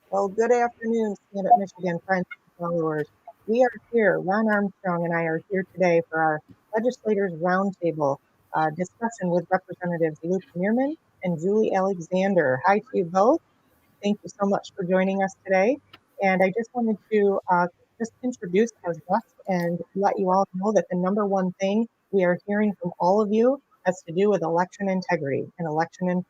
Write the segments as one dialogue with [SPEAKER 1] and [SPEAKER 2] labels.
[SPEAKER 1] Well, good afternoon, Stand Up Michigan friends and followers. We are here, Ron Armstrong and I are here today for our Legislators Roundtable discussion with Representatives Luke Meerman and Julie Alexander. Hi to you both. Thank you so much for joining us today. And I just wanted to just introduce our guests and let you all know that the number one thing we are hearing from all of you has to do with election integrity and election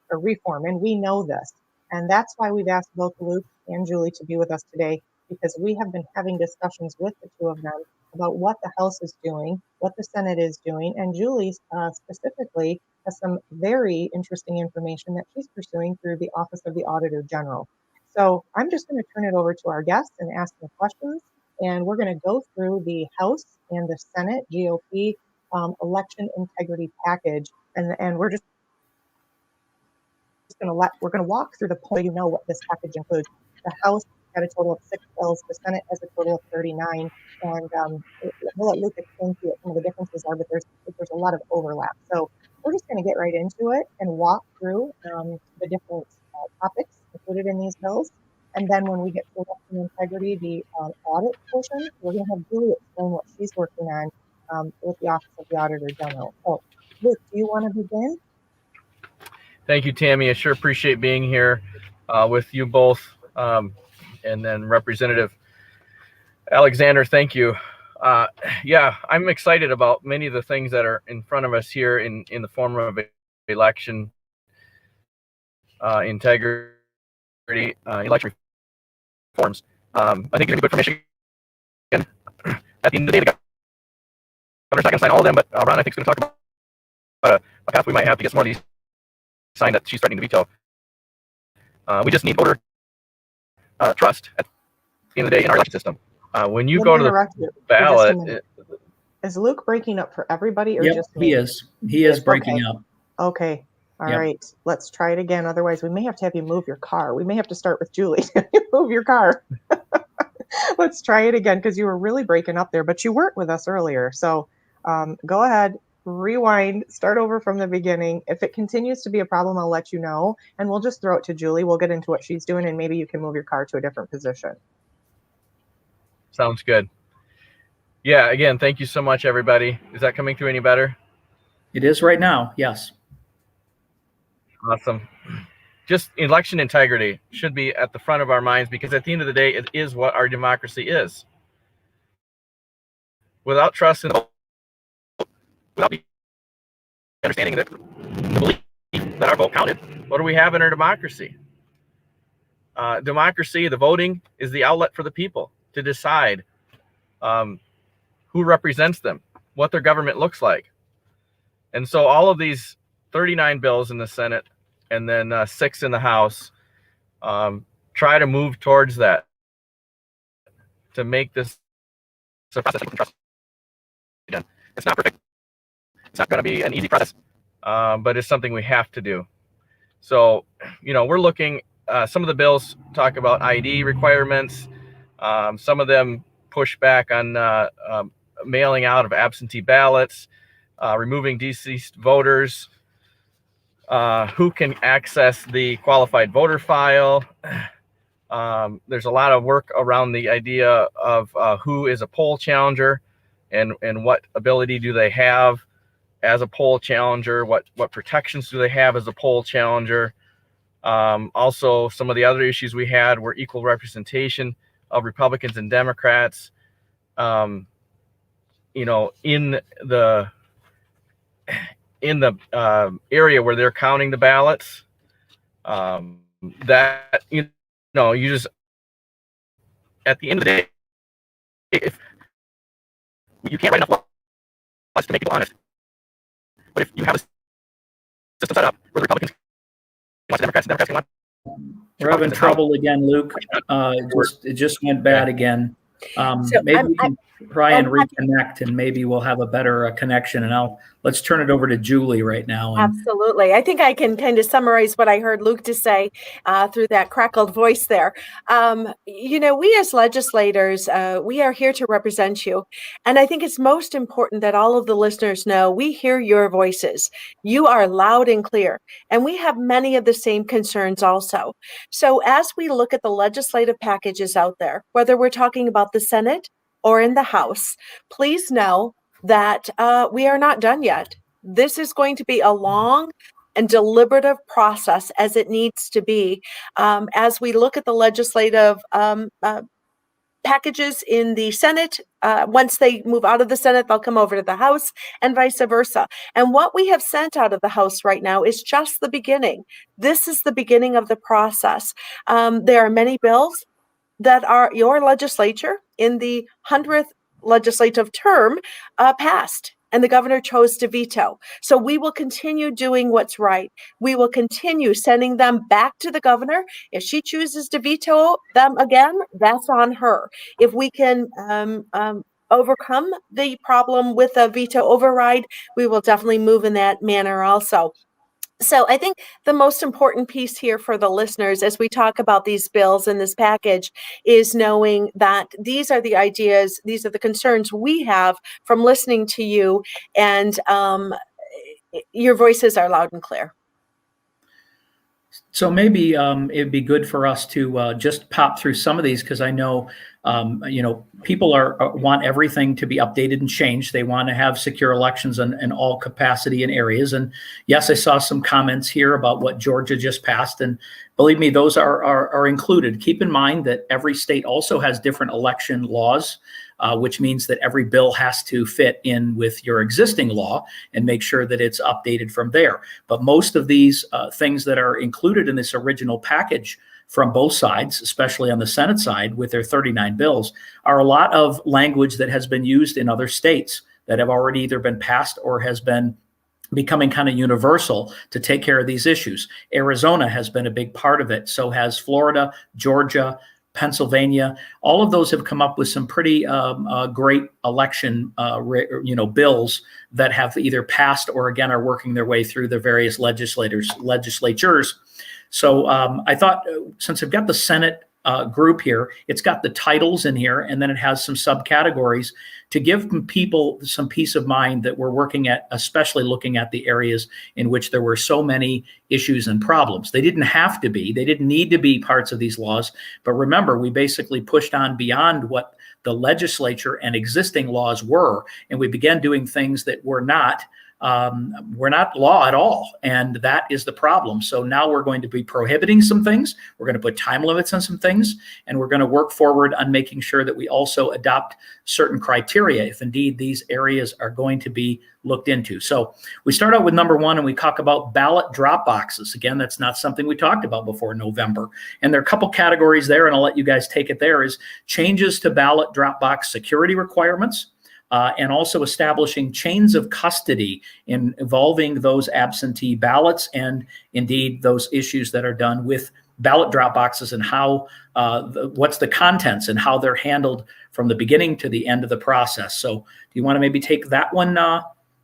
[SPEAKER 1] reform, and we know this. And that's why we've asked both Luke and Julie to be with us today, because we have been having discussions with the two of them about what the House is doing, what the Senate is doing, and Julie specifically has some very interesting information that she's pursuing through the Office of the Auditor General. So I'm just going to turn it over to our guests and ask them questions, and we're going to go through the House and the Senate GOP election integrity package, and we're just we're going to walk through the point, you know what this package includes. The House had a total of 6 bills. The Senate has a total of 39. And we'll let Luke explain to you what some of the differences are, but there's a lot of overlap. So we're just going to get right into it and walk through the different topics included in these bills. And then when we get to election integrity, the audit portion, we're going to have Julie explain what she's working on with the Office of the Auditor General. So Luke, do you want to begin?
[SPEAKER 2] Thank you, Tammy. I sure appreciate being here with you both. And then Representative Alexander, thank you. Yeah, I'm excited about many of the things that are in front of us here in the form of election integrity, election reforms. I think they're going to be good for Michigan. At the end of the day, the governor's not going to sign all of them, but Ron, I think, is going to talk about a path we might have to get some more of these signed that she's threatening to veto. We just need voter trust at the end of the day in our election system. When you go to the ballot,
[SPEAKER 1] is Luke breaking up for everybody, or just me?
[SPEAKER 3] He is. He is breaking up.
[SPEAKER 1] Okay. All right. Let's try it again. Otherwise, we may have to have you move your car. We may have to start with Julie. Move your car. Let's try it again, because you were really breaking up there, but you weren't with us earlier. So go ahead. Rewind, start over from the beginning. If it continues to be a problem, I'll let you know, and we'll just throw it to Julie. We'll get into what she's doing, and maybe you can move your car to a different position.
[SPEAKER 2] Sounds good. Yeah, again, thank you so much, everybody. Is that coming through any better?
[SPEAKER 3] It is right now, yes.
[SPEAKER 2] Awesome. Just election integrity should be at the front of our minds, because at the end of the day, it is what our democracy is. Without trust in the without the understanding that the belief that our vote counted, what do we have in our democracy? Democracy, the voting, is the outlet for the people to decide who represents them, what their government looks like. And so all of these 39 bills in the Senate and then 6 in the House try to move towards that, to make this a process that we can trust. Again, it's not perfect. It's not going to be an easy process, but it's something we have to do. So, we're looking, some of the bills talk about ID requirements. Some of them push back on mailing out of absentee ballots, removing deceased voters, who can access the qualified voter file. There's a lot of work around the idea of who is a poll challenger and what ability do they have as a poll challenger, what protections do they have as a poll challenger. Also, some of the other issues we had were equal representation of Republicans and Democrats, in the area where they're counting the ballots. That you just, at the end of the day, if you can't write enough laws to make people honest. But if you have a system set up where the Republicans want the Democrats and Democrats can want,
[SPEAKER 3] we're having trouble again, Luke. It just went bad again.
[SPEAKER 4] So
[SPEAKER 3] Maybe we can try and
[SPEAKER 4] I'm
[SPEAKER 3] reconnect, and maybe we'll have a better connection. And let's turn it over to Julie right now. And
[SPEAKER 4] Absolutely. I think I can kind of summarize what I heard Luke to say through that crackled voice there. We as legislators, we are here to represent you. And I think it's most important that all of the listeners know we hear your voices. You are loud and clear. And we have many of the same concerns also. So as we look at the legislative packages out there, whether we're talking about the Senate or in the House, please know that we are not done yet. This is going to be a long and deliberative process, as it needs to be, as we look at the legislative packages in the Senate. Once they move out of the Senate, they'll come over to the House and vice versa. And what we have sent out of the House right now is just the beginning. This is the beginning of the process. There are many bills that your legislature in the 100th legislative term passed, and the governor chose to veto. So we will continue doing what's right. We will continue sending them back to the governor. If she chooses to veto them again, that's on her. If we can overcome the problem with a veto override, we will definitely move in that manner also. So I think the most important piece here for the listeners as we talk about these bills in this package is knowing that these are the ideas, these are the concerns we have from listening to you, and your voices are loud and clear.
[SPEAKER 3] so maybe it'd be good for us to just pop through some of these, because I know people want everything to be updated and changed. They want to have secure elections in all capacity and areas. And yes, I saw some comments here about what Georgia just passed, and believe me, those are included. Keep in mind that every state also has different election laws, which means that every bill has to fit in with your existing law and make sure that it's updated from there. But most of these things that are included in this original package from both sides, especially on the Senate side with their 39 bills, are a lot of language that has been used in other states that have already either been passed or has been becoming kind of universal to take care of these issues. Arizona has been a big part of it. So has Florida, Georgia, Pennsylvania. All of those have come up with some pretty great election bills that have either passed or again are working their way through the various legislatures. So I thought, since I've got the Senate group here, it's got the titles in here, and then it has some subcategories to give people some peace of mind that we're working at, especially looking at the areas in which there were so many issues and problems. They didn't have to be, they didn't need to be parts of these laws. But remember, we basically pushed on beyond what the legislature and existing laws were, and we began doing things that were not law at all. And that is the problem. So now we're going to be prohibiting some things. We're going to put time limits on some things, and we're going to work forward on making sure that we also adopt certain criteria if indeed these areas are going to be looked into. So we start out with number one, and we talk about ballot drop boxes. Again, that's not something we talked about before November. And there are a couple categories there, and I'll let you guys take it there, is changes to ballot drop box security requirements, and also establishing chains of custody involving those absentee ballots and indeed those issues that are done with ballot drop boxes and how what's the contents and how they're handled from the beginning to the end of the process. So do you want to maybe take that one,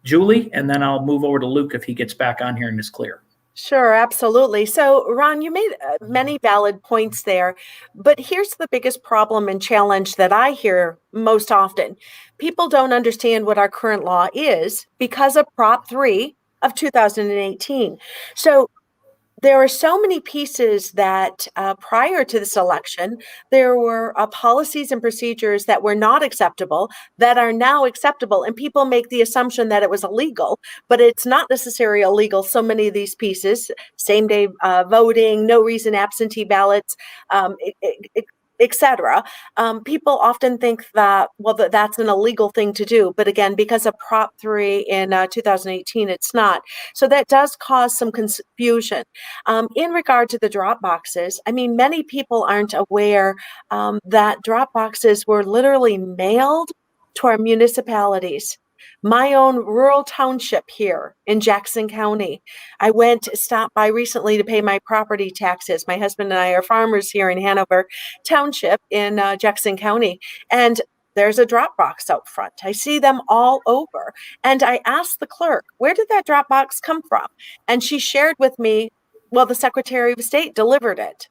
[SPEAKER 3] Julie? And then I'll move over to Luke if he gets back on here and is clear.
[SPEAKER 4] Sure, absolutely. So, Ron, you made many valid points there, but here's the biggest problem and challenge that I hear most often. People don't understand what our current law is because of Prop 3 of 2018. So, there are so many pieces that prior to this election, there were policies and procedures that were not acceptable that are now acceptable. And people make the assumption that it was illegal, but it's not necessarily illegal. So many of these pieces, same day voting, no reason absentee ballots, etc. People often think that, well, that's an illegal thing to do. But again, because of Prop 3 in 2018, it's not. So that does cause some confusion. In regard to the drop boxes, I mean, many people aren't aware that drop boxes were literally mailed to our municipalities. My own rural township here in Jackson County. I stopped by recently to pay my property taxes. My husband and I are farmers here in Hanover Township in Jackson County. And there's a drop box out front. I see them all over. And I asked the clerk, where did that drop box come from? And she shared with me, well, the Secretary of State delivered it.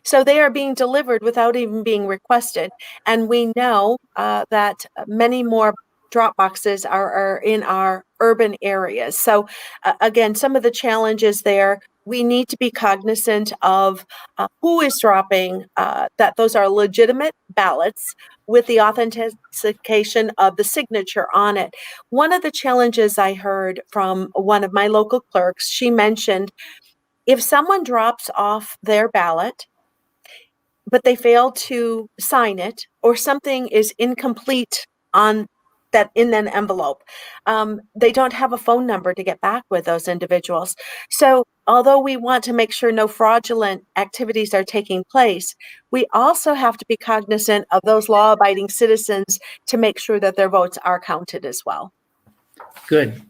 [SPEAKER 4] So they are being delivered without even being requested. And we know that many more drop boxes are in our urban areas. So again, some of the challenges there, we need to be cognizant of who is dropping, that those are legitimate ballots with the authentication of the signature on it. One of the challenges I heard from one of my local clerks, she mentioned if someone drops off their ballot, but they fail to sign it, or something is incomplete on that in an envelope, they don't have a phone number to get back with those individuals. So although we want to make sure no fraudulent activities are taking place, we also have to be cognizant of those law-abiding citizens to make sure that their votes are counted as well.
[SPEAKER 3] Good.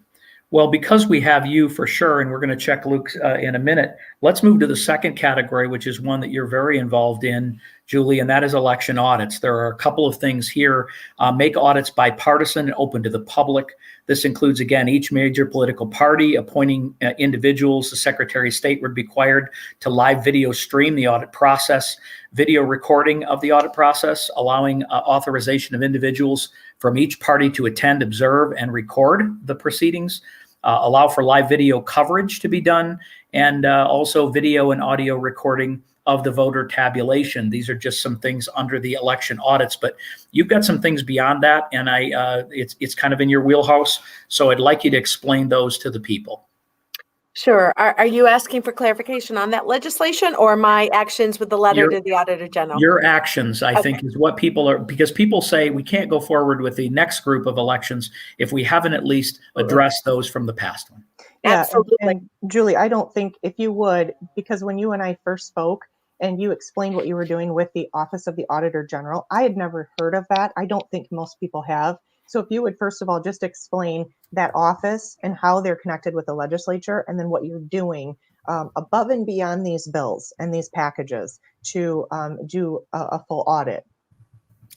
[SPEAKER 3] Well, because we have you for sure, and we're going to check Luke in a minute, let's move to the second category, which is one that you're very involved in, Julie, and that is election audits. There are a couple of things here. Make audits bipartisan and open to the public. This includes, again, each major political party appointing individuals. The Secretary of State would be required to live video stream the audit process, video recording of the audit process, allowing authorization of individuals from each party to attend, observe, and record the proceedings, allow for live video coverage to be done, and also video and audio recording of the voter tabulation. These are just some things under the election audits, but you've got some things beyond that, and it's kind of in your wheelhouse, so I'd like you to explain those to the people.
[SPEAKER 4] Sure. Are you asking for clarification on that legislation or my actions with the letter to the Auditor General?
[SPEAKER 3] Your actions, I think, is what people are, because people say we can't go forward with the next group of elections if we haven't at least addressed those from the past one.
[SPEAKER 1] Yeah,
[SPEAKER 4] Absolutely.
[SPEAKER 1] and Julie, I don't think, if you would, because when you and I first spoke and you explained what you were doing with the Office of the Auditor General, I had never heard of that. I don't think most people have. So if you would, first of all, just explain that office and how they're connected with the legislature, and then what you're doing above and beyond these bills and these packages to do a full audit.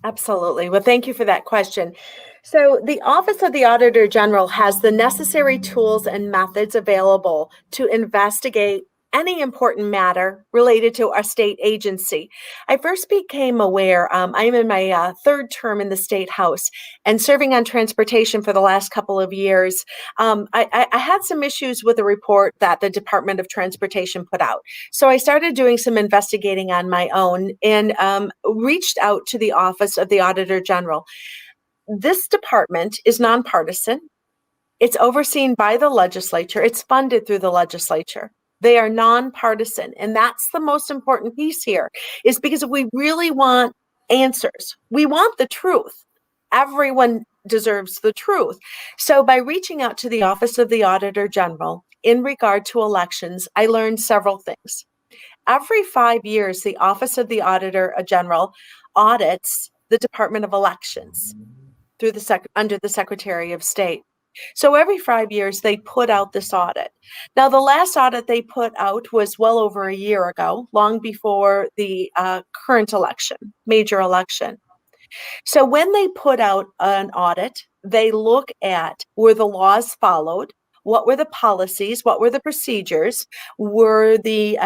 [SPEAKER 4] Absolutely. Well, thank you for that question. So the Office of the Auditor General has the necessary tools and methods available to investigate any important matter related to our state agency. I first became aware, I'm in my third term in the state house and serving on transportation for the last couple of years. I had some issues with a report that the Department of Transportation put out. So I started doing some investigating on my own and reached out to the Office of the Auditor General. This department is nonpartisan. It's overseen by the legislature. It's funded through the legislature. They are nonpartisan. And that's the most important piece here, is because if we really want answers, we want the truth. Everyone deserves the truth. So by reaching out to the Office of the Auditor General in regard to elections, I learned several things. Every 5 years, the Office of the Auditor General audits the Department of Elections through under the Secretary of State. So every 5 years, they put out this audit. Now, the last audit they put out was well over a year ago, long before the current election, major election. So when they put out an audit, they look at, were the laws followed? What were the policies? What were the procedures? Were the,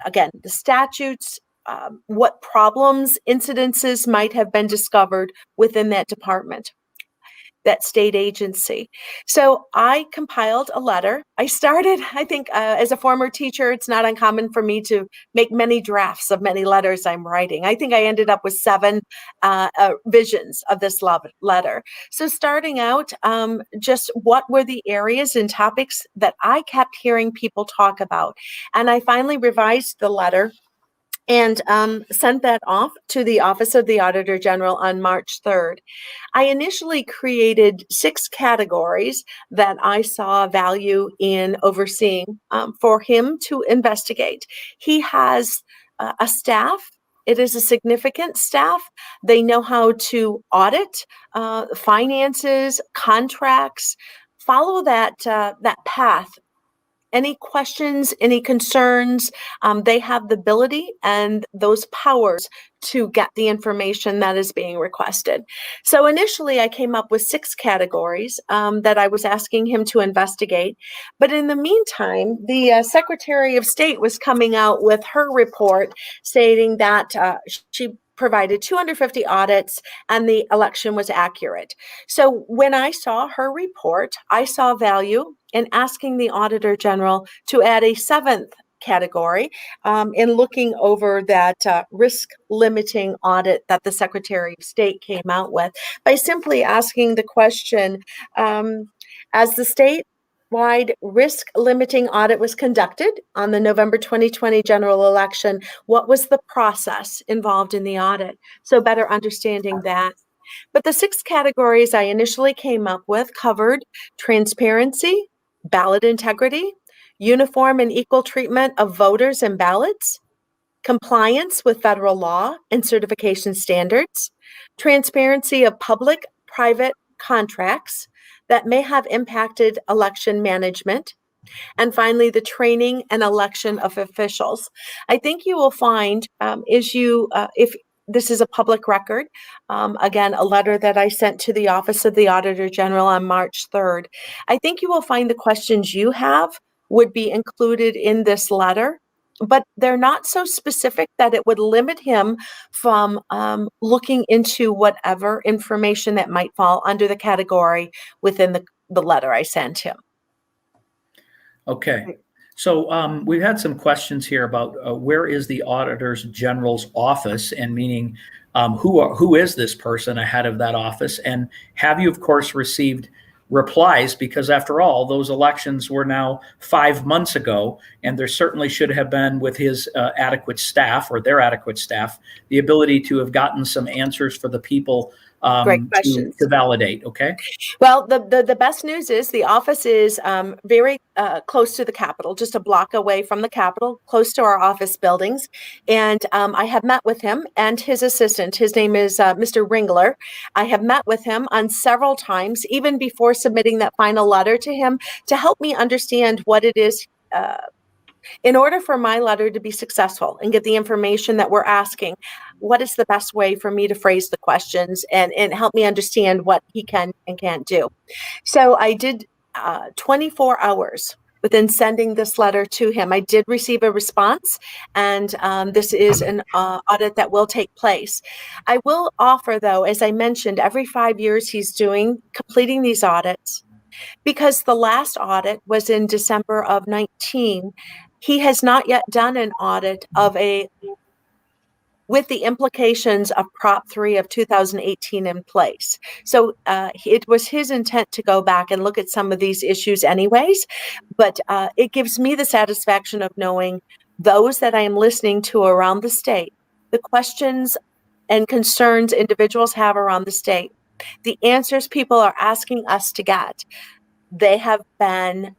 [SPEAKER 4] again, the statutes, what problems, incidences might have been discovered within that department, that state agency. So I compiled a letter. I started, I think, as a former teacher, it's not uncommon for me to make many drafts of many letters I'm writing. I think I ended up with 7 visions of this letter. So starting out, just what were the areas and topics that I kept hearing people talk about. And I finally revised the letter and sent that off to the Office of the Auditor General on March 3rd. I initially created 6 categories that I saw value in overseeing for him to investigate. He has a staff It is a significant staff. They know how to audit finances, contracts, follow that path. Any questions, any concerns, they have the ability and those powers to get the information that is being requested. So initially, I came up with 6 categories that I was asking him to investigate. But in the meantime, the Secretary of State was coming out with her report stating that she provided 250 audits and the election was accurate. So when I saw her report, I saw value in asking the Auditor General to add a 7th category in looking over that risk limiting audit that the Secretary of State came out with by simply asking the question, as the statewide risk limiting audit was conducted on the November 2020 general election, what was the process involved in the audit? So better understanding that. But the 6 categories I initially came up with covered transparency, ballot integrity, uniform and equal treatment of voters and ballots, compliance with federal law and certification standards, transparency of public-private contracts that may have impacted election management, and finally, the training and election of officials. I think you will find if this is a public record, again, a letter that I sent to the Office of the Auditor General on March 3rd. I think you will find the questions you have would be included in this letter, but they're not so specific that it would limit him from looking into whatever information that might fall under the category within the letter I sent him.
[SPEAKER 3] Okay. So we've had some questions here about where is the Auditor General's office, and meaning who is this person ahead of that office? And have you, of course, received replies? Because after all, those elections were now 5 months ago, and there certainly should have been, with his adequate staff or their adequate staff, the ability to have gotten some answers for the people to validate. Okay.
[SPEAKER 4] Well, the best news is the office is very close to the Capitol, just a block away from the Capitol, close to our office buildings. And I have met with him and his assistant. His name is Mr. Ringler. I have met with him on several times, even before submitting that final letter to him, to help me understand what it is. In order for my letter to be successful and get the information that we're asking, what is the best way for me to phrase the questions and help me understand what he can and can't do? So I did 24 hours within sending this letter to him. I did receive a response, and this is an audit that will take place. I will offer, though, as I mentioned, every 5 years he's completing these audits. Because the last audit was in December of 19, he has not yet done an audit with the implications of Prop 3 of 2018 in place. So it was his intent to go back and look at some of these issues anyways, but it gives me the satisfaction of knowing those that I am listening to around the state, the questions and concerns individuals have around the state, the answers people are asking us to get, they have been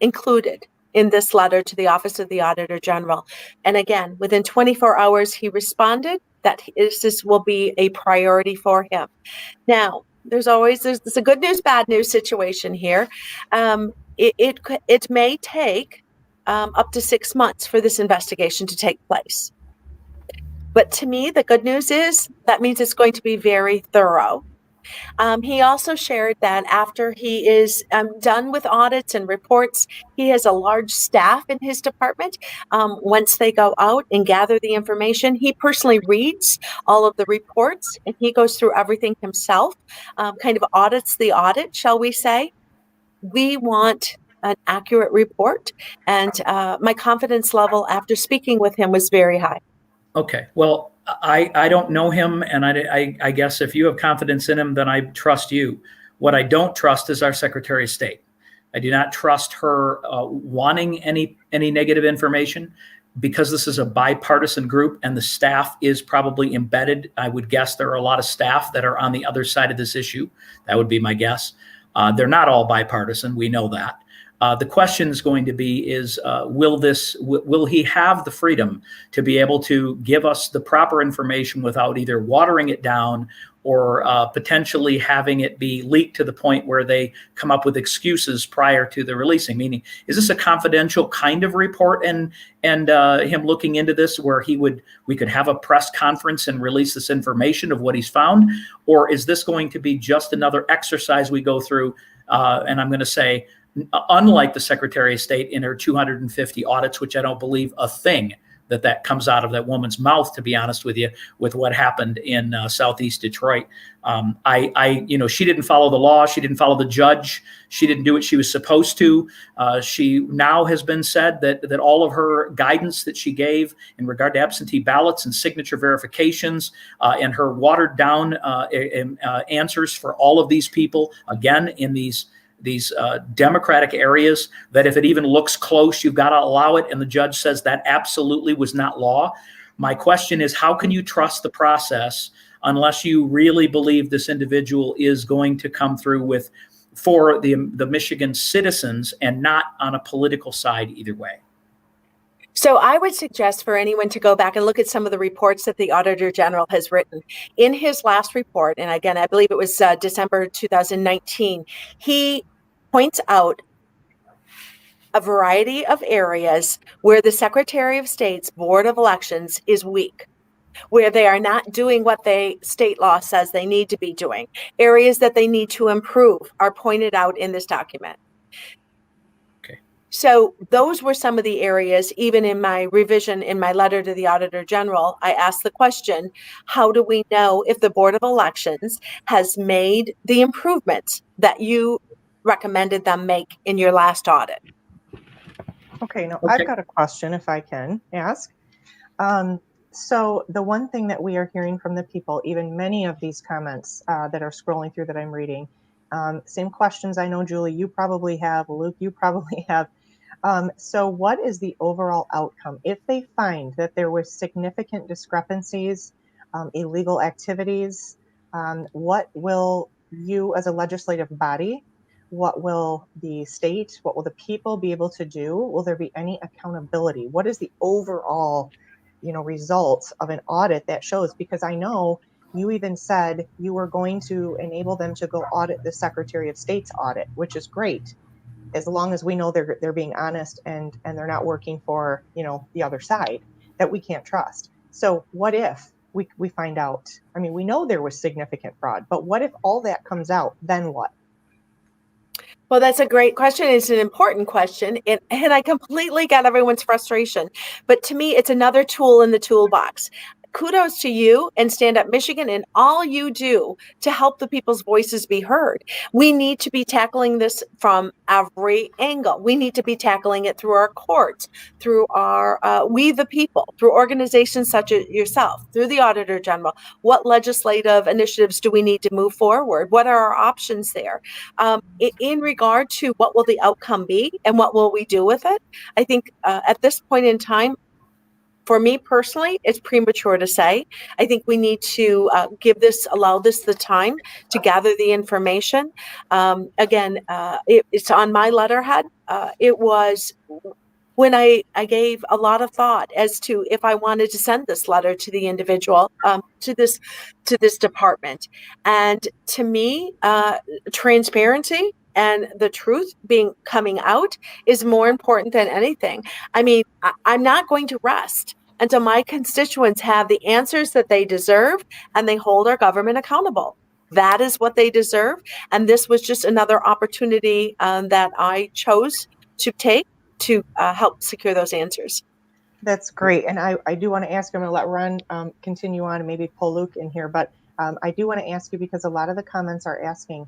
[SPEAKER 4] included in this letter to the Office of the Auditor General. And again, within 24 hours, he responded that this will be a priority for him. Now, there's a good news, bad news situation here. It may take up to 6 months for this investigation to take place. But to me, the good news is that means it's going to be very thorough. He also shared that after he is done with audits and reports, he has a large staff in his department. Once they go out and gather the information, he personally reads all of the reports and he goes through everything himself, kind of audits the audit, shall we say. We want an accurate report, and my confidence level after speaking with him was very high.
[SPEAKER 3] Okay. Well, I don't know him, and I guess if you have confidence in him, then I trust you. What I don't trust is our Secretary of State. I do not trust her wanting any negative information, because this is a bipartisan group and the staff is probably embedded. I would guess there are a lot of staff that are on the other side of this issue. That would be my guess. They're not all bipartisan. We know that. The question is going to be is, will he have the freedom to be able to give us the proper information without either watering it down or potentially having it be leaked to the point where they come up with excuses prior to the releasing? Meaning, is this a confidential kind of report and him looking into this where we could have a press conference and release this information of what he's found? Or is this going to be just another exercise we go through? And I'm going to say, unlike the Secretary of State in her 250 audits, which I don't believe a thing that comes out of that woman's mouth, to be honest with you, with what happened in Southeast Detroit. She didn't follow the law. She didn't follow the judge. She didn't do what she was supposed to. She now has been said that all of her guidance that she gave in regard to absentee ballots and signature verifications and her watered down answers for all of these people, again, in these democratic areas, that if it even looks close, you've got to allow it. And the judge says that absolutely was not law. My question is, how can you trust the process unless you really believe this individual is going to come through for the Michigan citizens and not on a political side either way?
[SPEAKER 4] So I would suggest for anyone to go back and look at some of the reports that the Auditor General has written. In his last report, and again, I believe it was December 2019, he points out a variety of areas where the Secretary of State's Board of Elections is weak, where they are not doing what state law says they need to be doing. Areas that they need to improve are pointed out in this document. So those were some of the areas. Even in my revision in my letter to the Auditor General, I asked the question, how do we know if the Board of Elections has made the improvements that you recommended them make in your last audit?
[SPEAKER 1] Okay, now I've got a question, if I can ask. So the one thing that we are hearing from the people, even many of these comments that are scrolling through that I'm reading, same questions I know, Julie, you probably have, Luke, you probably have. So what is the overall outcome? If they find that there were significant discrepancies, illegal activities, what will you as a legislative body, what will the state, what will the people be able to do? Will there be any accountability? What is the overall, results of an audit that shows? Because I know you even said you were going to enable them to go audit the Secretary of State's audit, which is great, as long as we know they're being honest and they're not working for, the other side that we can't trust. So what if we find out? I mean, we know there was significant fraud, but what if all that comes out? Then what?
[SPEAKER 4] Well, that's a great question. It's an important question. And I completely get everyone's frustration. But to me, it's another tool in the toolbox. Kudos to you and Stand Up Michigan and all you do to help the people's voices be heard. We need to be tackling this from every angle. We need to be tackling it through our courts, through our We the People, through organizations such as yourself, through the Auditor General. What legislative initiatives do we need to move forward? What are our options there? In regard to what will the outcome be and what will we do with it, I think at this point in time, for me personally, it's premature to say. I think we need to allow this the time to gather the information. It's on my letterhead. It was when I gave a lot of thought as to if I wanted to send this letter to the individual, to this department. And to me, transparency and the truth coming out is more important than anything. I mean, I'm not going to rest until my constituents have the answers that they deserve and they hold our government accountable. That is what they deserve. And this was just another opportunity that I chose to take to help secure those answers.
[SPEAKER 1] That's great. And I do want to ask, I'm going to let Ron continue on and maybe pull Luke in here, but I do want to ask you, because a lot of the comments are asking,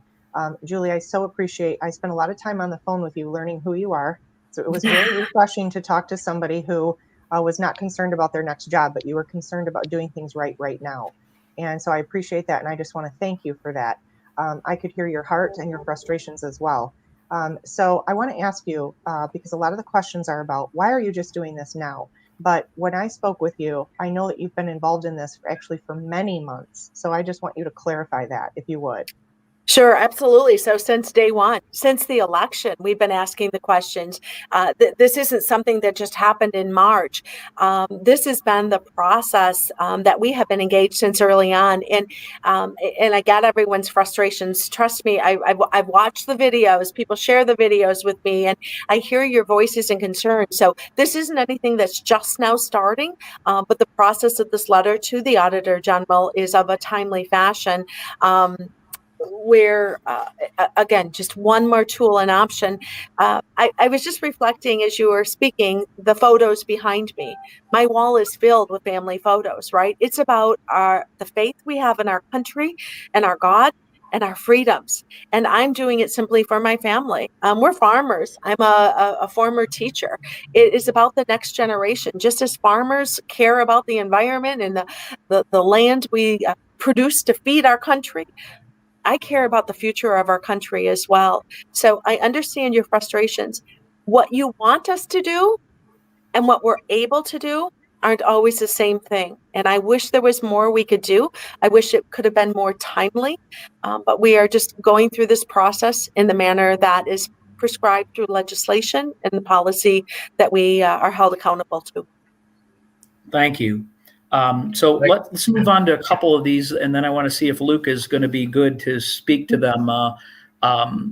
[SPEAKER 1] Julie, I so appreciate, I spent a lot of time on the phone with you learning who you are. So it was very refreshing to talk to somebody who was not concerned about their next job, but you were concerned about doing things right now. And so I appreciate that. And I just want to thank you for that. I could hear your heart and your frustrations as well. So I want to ask you, because a lot of the questions are about, why are you just doing this now? But when I spoke with you, I know that you've been involved in this actually for many months. So I just want you to clarify that, if you would.
[SPEAKER 4] Sure, absolutely. So since day one, since the election, we've been asking the questions. This isn't something that just happened in March. This has been the process that we have been engaged since early on. And I got everyone's frustrations. Trust me, I've watched the videos. People share the videos with me, and I hear your voices and concerns. So this isn't anything that's just now starting, but the process of this letter to the Auditor General is of a timely fashion. Where again, just one more tool and option. I was just reflecting as you were speaking, the photos behind me. My wall is filled with family photos, right? It's about the faith we have in our country and our God and our freedoms. And I'm doing it simply for my family. We're farmers. I'm a former teacher. It is about the next generation. Just as farmers care about the environment and the land we produce to feed our country, I care about the future of our country as well. So I understand your frustrations. What you want us to do and what we're able to do aren't always the same thing. And I wish there was more we could do. I wish it could have been more timely. But we are just going through this process in the manner that is prescribed through legislation and the policy that we are held accountable to.
[SPEAKER 3] Thank you. So let's move on to a couple of these, and then I want to see if Luke is going to be good to speak to them.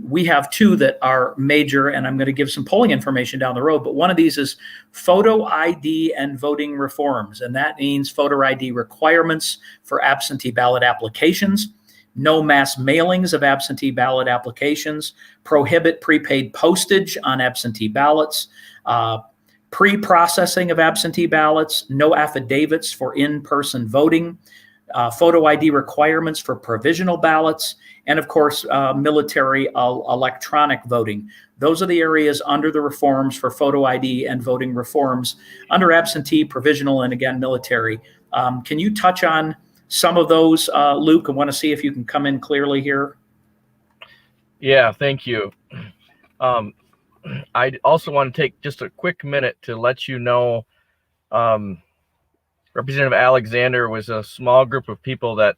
[SPEAKER 3] We have two that are major, and I'm going to give some polling information down the road, but one of these is photo ID and voting reforms, and that means photo ID requirements for absentee ballot applications, no mass mailings of absentee ballot applications, prohibit prepaid postage on absentee ballots, pre-processing of absentee ballots, no affidavits for in-person voting, photo ID requirements for provisional ballots, and of course, military electronic voting. Those are the areas under the reforms for photo ID and voting reforms under absentee, provisional, and again, military. Can you touch on some of those, Luke? I want to see if you can come in clearly here.
[SPEAKER 2] Yeah, thank you. I also want to take just a quick minute to let you know Representative Alexander was a small group of people that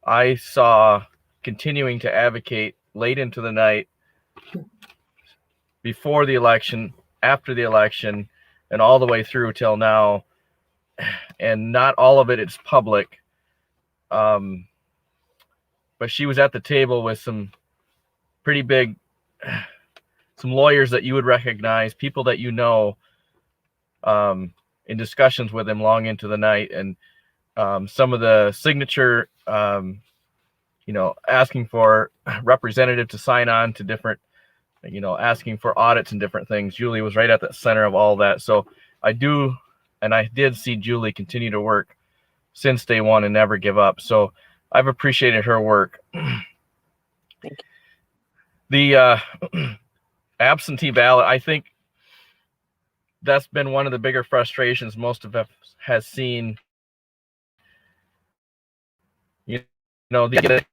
[SPEAKER 2] I saw continuing to advocate late into the night, before the election, after the election, and all the way through till now. And not all of it is public. But she was at the table with some pretty big, some lawyers that you would recognize, people that you know, in discussions with him long into the night. And some of the signature, asking for representative to sign on to different, asking for audits and different things. Julie was right at the center of all that. So I did see Julie continue to work since day one and never give up. So I've appreciated her work. The absentee ballot, I think that's been one of the bigger frustrations most of us has seen. You're getting a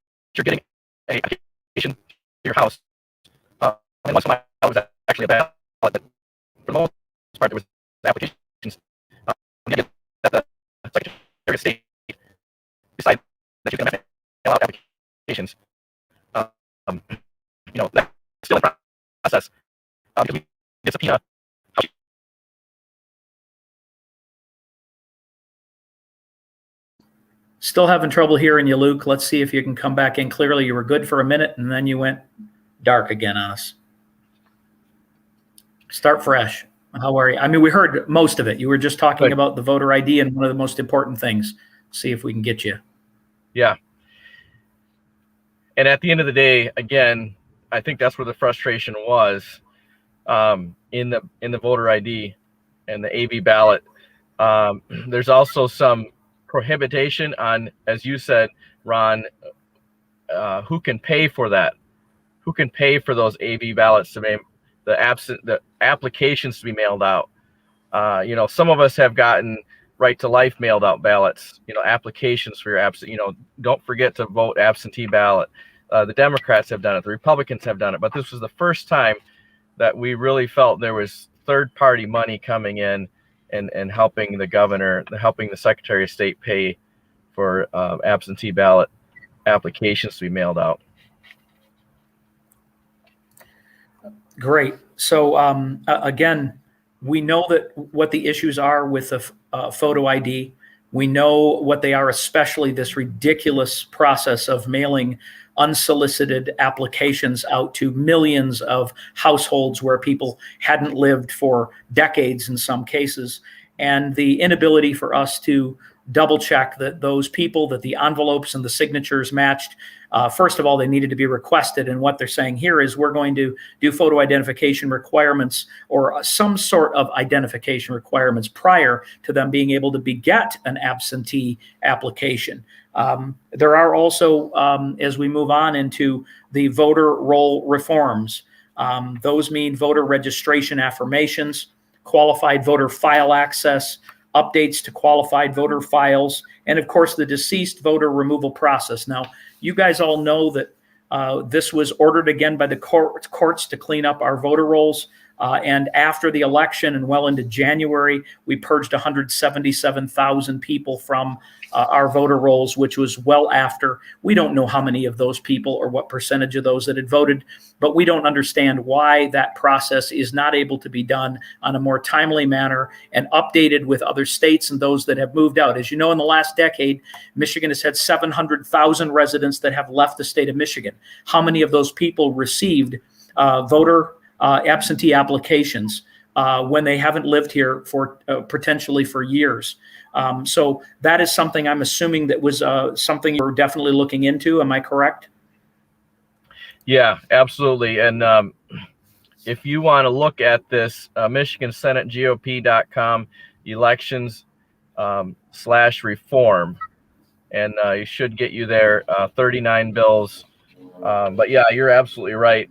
[SPEAKER 2] application to your house. And once in a while, it was actually a ballot, but for the most part, there was applications. When you get that the Secretary of State decide that you're going to mail out applications, that's still in process. Because we get subpoena.
[SPEAKER 3] Still having trouble hearing you, Luke. Let's see if you can come back in clearly. You were good for a minute, and then you went dark again on us. Start fresh. How are you? I mean, we heard most of it. You were just talking about the voter ID and one of the most important things. See if we can get you.
[SPEAKER 2] Yeah. And at the end of the day, again, I think that's where the frustration was, in the voter ID and the AV ballot. There's also some prohibition on, as you said, Ron, who can pay for that? Who can pay for those AV ballots to be the applications to be mailed out? Some of us have gotten right to life mailed out ballots, applications for your absent, don't forget to vote absentee ballot. The Democrats have done it. The Republicans have done it. But this was the first time that we really felt there was third-party money coming in and helping the governor, helping the Secretary of State pay for absentee ballot applications to be mailed out.
[SPEAKER 3] Great. So again, we know that what the issues are with the photo ID. We know what they are, especially this ridiculous process of mailing unsolicited applications out to millions of households where people hadn't lived for decades in some cases, and the inability for us to double check that those people, that the envelopes and the signatures matched. First of all, they needed to be requested. And what they're saying here is we're going to do photo identification requirements or some sort of identification requirements prior to them being able to beget an absentee application. There are also, as we move on into the voter roll reforms, those mean voter registration affirmations, qualified voter file access, updates to qualified voter files, and of course the deceased voter removal process. Now, you guys all know that this was ordered again by the courts to clean up our voter rolls. And after the election and well into January, we purged 177,000 people from our voter rolls, which was well after. We don't know how many of those people or what percentage of those that had voted, but we don't understand why that process is not able to be done on a more timely manner and updated with other states and those that have moved out. As you know, in the last decade, Michigan has had 700,000 residents that have left the state of Michigan. How many of those people received voter absentee applications when they haven't lived here for potentially for years? So that is something I'm assuming that was something you're definitely looking into. Am I correct?
[SPEAKER 2] Yeah, absolutely. And if you want to look at this, MichiganSenateGOP.com elections /reform, and you should get you there, 39 bills. But yeah, you're absolutely right.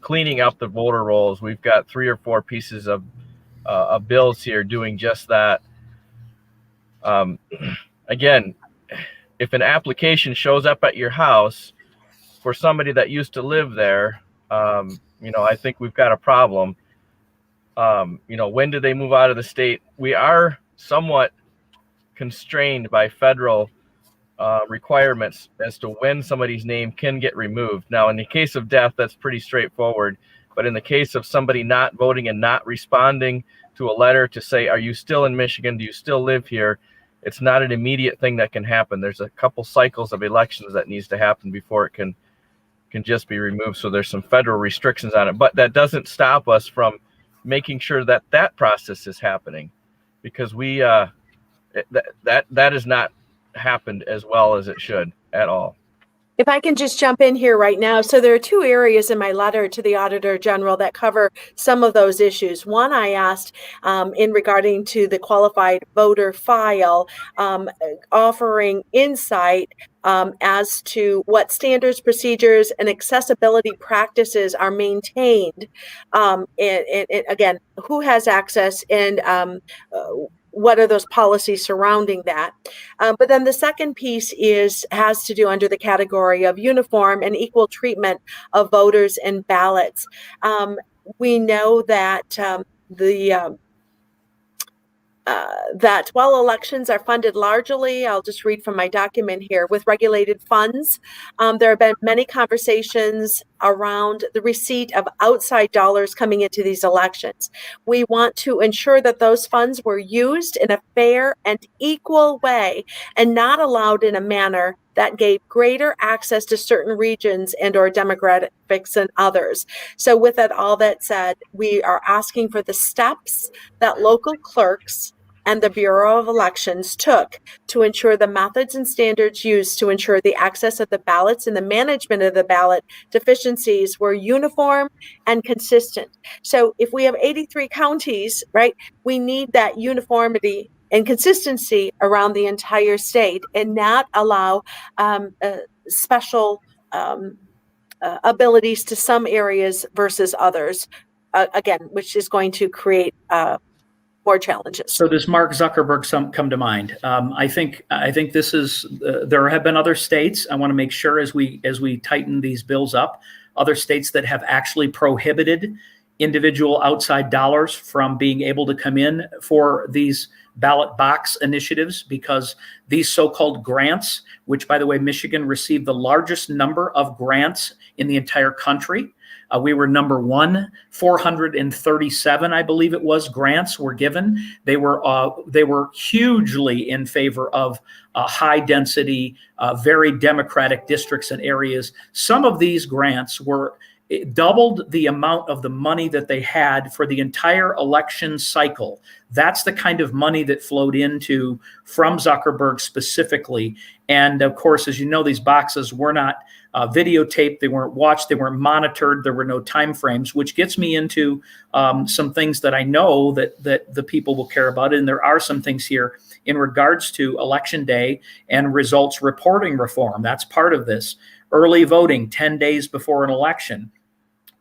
[SPEAKER 2] Cleaning up the voter rolls, we've got 3 or 4 pieces of bills here doing just that. Again, if an application shows up at your house for somebody that used to live there, I think we've got a problem. When did they move out of the state? We are somewhat constrained by federal requirements as to when somebody's name can get removed. Now, in the case of death, that's pretty straightforward. But in the case of somebody not voting and not responding to a letter to say, are you still in Michigan? Do you still live here? It's not an immediate thing that can happen. There's a couple cycles of elections that needs to happen before it can just be removed. So there's some federal restrictions on it. But that doesn't stop us from making sure that that process is happening, because we that has not happened as well as it should at all.
[SPEAKER 4] If I can just jump in here right now. So there are 2 areas in my letter to the Auditor General that cover some of those issues. One, I asked in regarding to the qualified voter file, offering insight as to what standards, procedures, and accessibility practices are maintained. And again, who has access and what are those policies surrounding that? But then the second piece has to do under the category of uniform and equal treatment of voters and ballots. We know that that while elections are funded largely, I'll just read from my document here, with regulated funds, there have been many conversations around the receipt of outside dollars coming into these elections. We want to ensure that those funds were used in a fair and equal way and not allowed in a manner that gave greater access to certain regions and or demographics than others. So with all that said, we are asking for the steps that local clerks and the Bureau of Elections took to ensure the methods and standards used to ensure the access of the ballots and the management of the ballot deficiencies were uniform and consistent. So if we have 83 counties, right, we need that uniformity and consistency around the entire state and not allow special abilities to some areas versus others, again, which is going to create more challenges.
[SPEAKER 3] So does Mark Zuckerberg come to mind? I think this is. There have been other states. I want to make sure as we tighten these bills up, other states that have actually prohibited individual outside dollars from being able to come in for these ballot box initiatives, because these so-called grants, which, by the way, Michigan received the largest number of grants in the entire country. We were number one, 437, I believe it was, grants were given. They were hugely in favor of high density, very democratic districts and areas. Some of these grants were doubled the amount of the money that they had for the entire election cycle. That's the kind of money that flowed into from Zuckerberg specifically. And of course, as you know, these boxes were not videotaped, they weren't watched, they weren't monitored, there were no time frames, which gets me into some things that I know that the people will care about. And there are some things here in regards to election day and results reporting reform. That's part of this. Early voting 10 days before an election.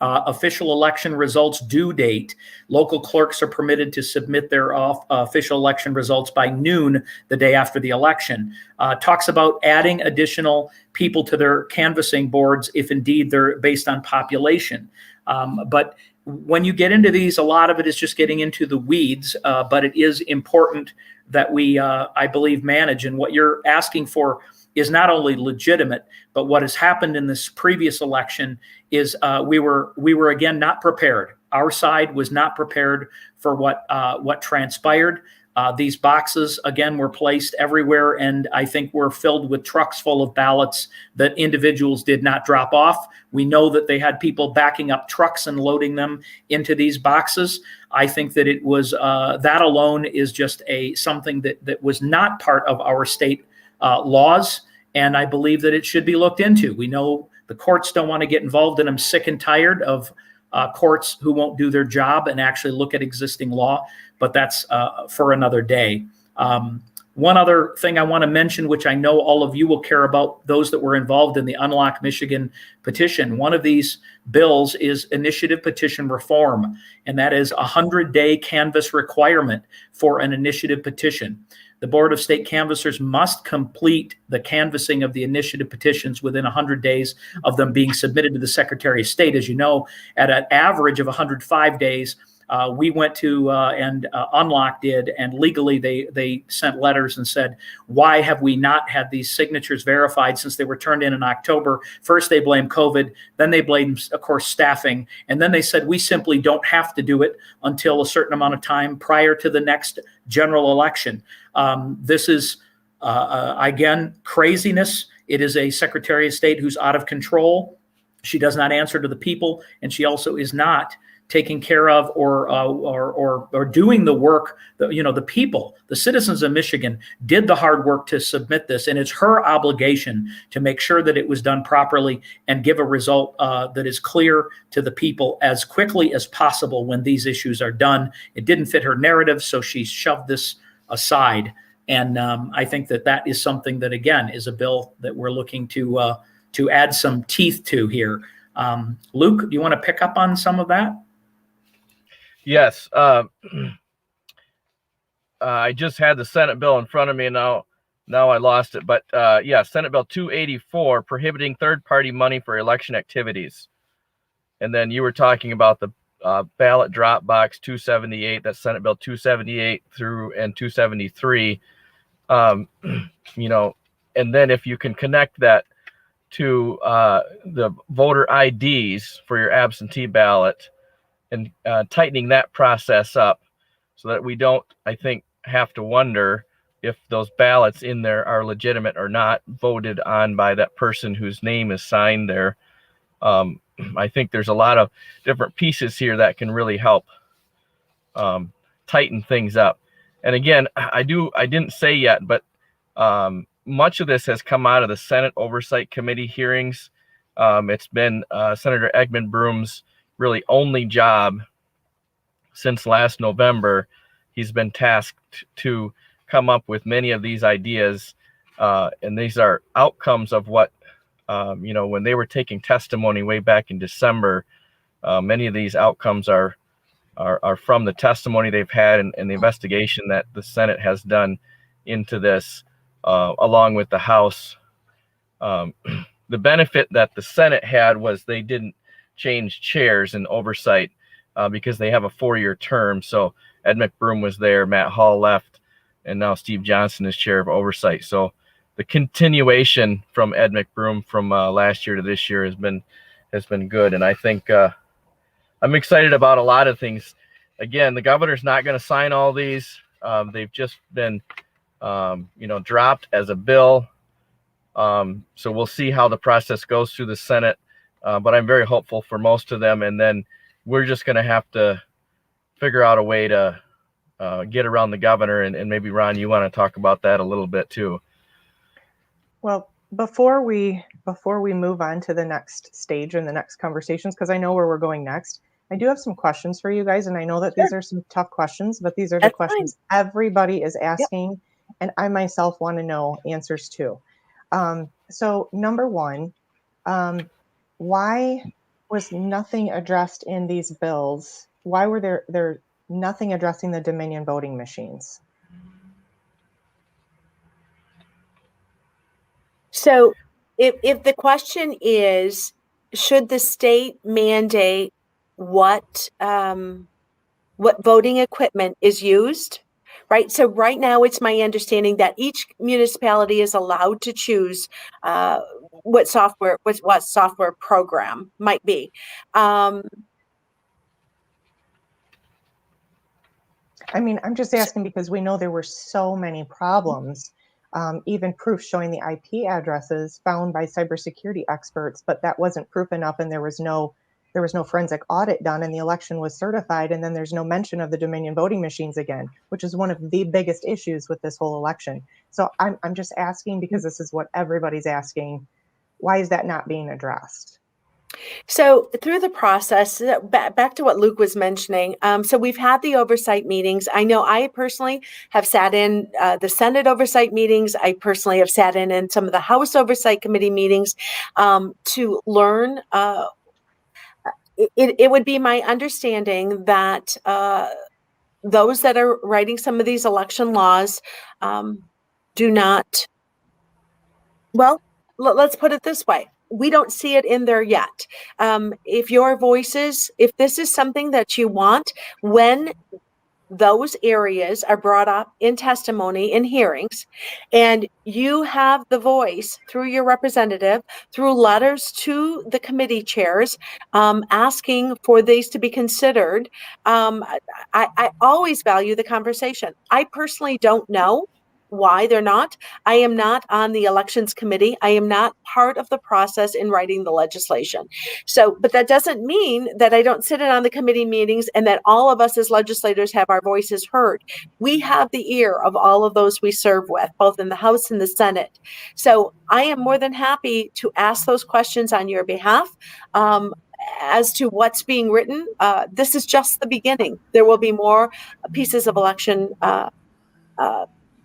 [SPEAKER 3] Official election results due date. Local clerks are permitted to submit their official election results by noon the day after the election. Talks about adding additional people to their canvassing boards if indeed they're based on population. But when you get into these, a lot of it is just getting into the weeds, but it is important that we, I believe, manage. And what you're asking for is not only legitimate, but what has happened in this previous election is we were again not prepared. Our side was not prepared for what transpired. These boxes again were placed everywhere, and I think were filled with trucks full of ballots that individuals did not drop off. We know that they had people backing up trucks and loading them into these boxes. I think that it was that alone is just something that was not part of our state laws, and I believe that it should be looked into. We know the courts don't want to get involved, and I'm sick and tired of courts who won't do their job and actually look at existing law, but that's for another day. One other thing I want to mention, which I know all of you will care about, those that were involved in the Unlock Michigan petition. One of these bills is initiative petition reform, and that is a 100-day canvass requirement for an initiative petition. The Board of State Canvassers must complete the canvassing of the initiative petitions within 100 days of them being submitted to the Secretary of State. As you know, at an average of 105 days, we went to and Unlock did, and legally they sent letters and said, why have we not had these signatures verified since they were turned in October? First they blamed COVID, then they blamed, of course, staffing, and then they said we simply don't have to do it until a certain amount of time prior to the next general election. This is again craziness. It is a Secretary of State who's out of control. She does not answer to the people, and she also is not taking care of or doing the work that, the people, the citizens of Michigan did the hard work to submit this, and it's her obligation to make sure that it was done properly and give a result that is clear to the people as quickly as possible when these issues are done. It didn't fit her narrative, so she shoved this aside, and I think that is something that, again, is a bill that we're looking to add some teeth to here. Luke, do you want to pick up on some of that?
[SPEAKER 2] Yes. I just had the Senate bill in front of me, and now I lost it. But yeah, Senate Bill 284, prohibiting third-party money for election activities. And then you were talking about the ballot drop box 278, that's Senate Bill 278 through and 273. And then if you can connect that to the voter IDs for your absentee ballot, and tightening that process up so that we don't, I think, have to wonder if those ballots in there are legitimate or not, voted on by that person whose name is signed there. I think there's a lot of different pieces here that can really help tighten things up. And again, I didn't say yet, but much of this has come out of the Senate Oversight Committee hearings. It's been Senator Egmont Broom's really only job since last November. He's been tasked to come up with many of these ideas, and these are outcomes of what, when they were taking testimony way back in December. Many of these outcomes are from the testimony they've had and the investigation that the Senate has done into this, along with the House. The benefit that the Senate had was they didn't change chairs in oversight. because they have a 4-year term. So Ed McBroom was there, Matt Hall left, and now Steve Johnson is chair of oversight. So the continuation from Ed McBroom from last year to this year has been good, and I think I'm excited about a lot of things. Again, the governor's not going to sign all these. They've just been dropped as a bill. So we'll see how the process goes through the Senate. But I'm very hopeful for most of them. And then we're just going to have to figure out a way to get around the governor. And maybe, Ron, you want to talk about that a little bit too.
[SPEAKER 1] Well, before we move on to the next stage and the next conversations, because I know where we're going next, I do have some questions for you guys. And I know that these are some tough questions, but these are the questions everybody is asking. And I myself want to know answers too. So number one, why was nothing addressed in these bills? Why were there nothing addressing the Dominion voting machines?
[SPEAKER 4] So if the question is, should the state mandate what voting equipment is used? Right. So right now, it's my understanding that each municipality is allowed to choose what software program might be. I
[SPEAKER 1] mean, I'm just asking because we know there were so many problems, even proof showing the IP addresses found by cybersecurity experts, but that wasn't proof enough, and there was no forensic audit done, and the election was certified, and then there's no mention of the Dominion voting machines again, which is one of the biggest issues with this whole election. So I'm just asking, because this is what everybody's asking, why is that not being addressed?
[SPEAKER 4] So through the process, back to what Luke was mentioning, so we've had the oversight meetings. I know I personally have sat in the Senate oversight meetings. I personally have sat in some of the House Oversight Committee meetings to learn. It would be my understanding that those that are writing some of these election laws do not, well, let's put it this way. We don't see it in there yet. If this is something that you want, when those areas are brought up in testimony in hearings, and you have the voice through your representative, through letters to the committee chairs, asking for these to be considered. I always value the conversation. I personally don't know why they're not. I am not on the elections committee. I am not part of the process in writing the legislation. So, but that doesn't mean that I don't sit in on the committee meetings and that all of us as legislators have our voices heard. We have the ear of all of those we serve with, both in the House and the Senate. So I am more than happy to ask those questions on your behalf. As to what's being written, this is just the beginning. There will be more pieces of election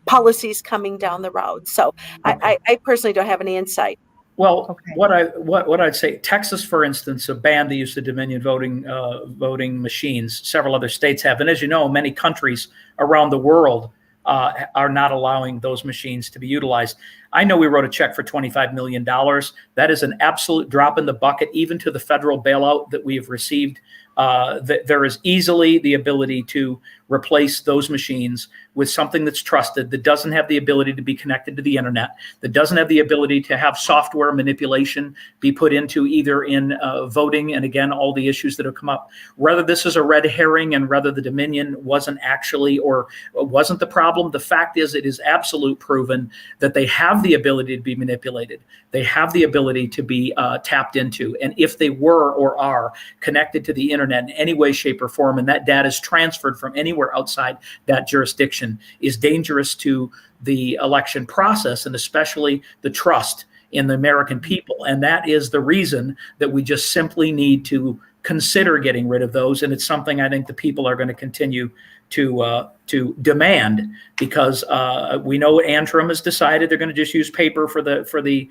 [SPEAKER 4] policies coming down the road. So okay. I personally don't have any insight.
[SPEAKER 3] Well, okay. What I'd say, Texas, for instance, have banned the use of Dominion voting machines. Several other states have, and as you know, many countries around the world are not allowing those machines to be utilized. I know we wrote a check for $25 million. That is an absolute drop in the bucket, even to the federal bailout that we have received. There is easily the ability to replace those machines with something that's trusted, that doesn't have the ability to be connected to the internet, that doesn't have the ability to have software manipulation be put into either in voting, and again, all the issues that have come up. Whether this is a red herring and whether the Dominion wasn't actually or wasn't the problem, the fact is it is absolute proven that they have the ability to be manipulated. They have the ability to be tapped into. And if they were or are connected to the internet in any way, shape, or form, and that data is transferred from anywhere outside that jurisdiction, is dangerous to the election process and especially the trust in the American people. And that is the reason that we just simply need to consider getting rid of those. And it's something I think the people are going to continue to demand, because we know Antrim has decided they're going to just use paper for the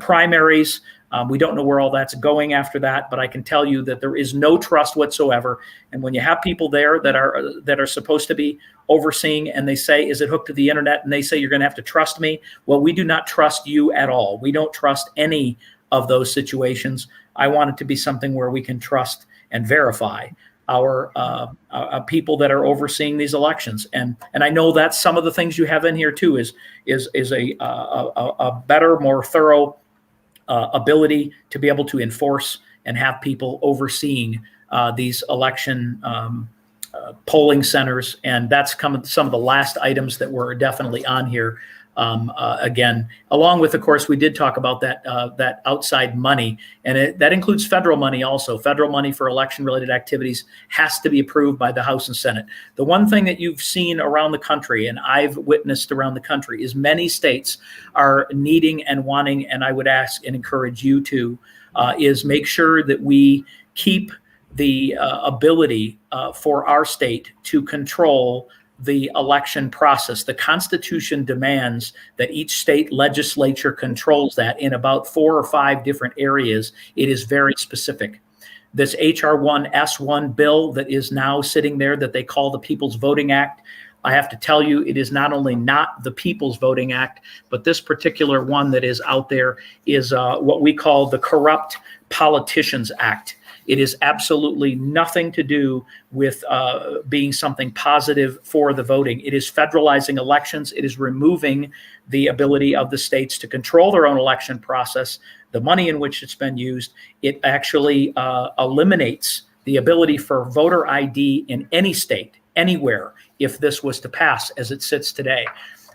[SPEAKER 3] primaries. We don't know where all that's going after that, but I can tell you that there is no trust whatsoever. And when you have people there that are supposed to be overseeing, and they say, "Is it hooked to the internet?" and they say, "You're going to have to trust me." Well, we do not trust you at all. We don't trust any of those situations. I want it to be something where we can trust and verify. our people that are overseeing these elections. And I know that's some of the things you have in here too, is a better, more thorough ability to be able to enforce and have people overseeing these election polling centers. And that's some of the last items that were definitely on here. Again, along with, of course, we did talk about that outside money, and that includes federal money also. Federal money for election-related activities has to be approved by the House and Senate. The one thing that you've seen around the country, and I've witnessed around the country, is many states are needing and wanting, and I would ask and encourage you to, is make sure that we keep the ability for our state to control the election process. The Constitution demands that each state legislature controls that in about 4 or 5 different areas. It is very specific. This H.R. 1S1 bill that is now sitting there that they call the People's Voting Act, I have to tell you, it is not only not the People's Voting Act, but this particular one that is out there is what we call the Corrupt Politicians Act. It is absolutely nothing to do with being something positive for the voting. It is federalizing elections. It is removing the ability of the states to control their own election process, the money in which it's been used. It actually eliminates the ability for voter ID in any state, anywhere, if this was to pass as it sits today.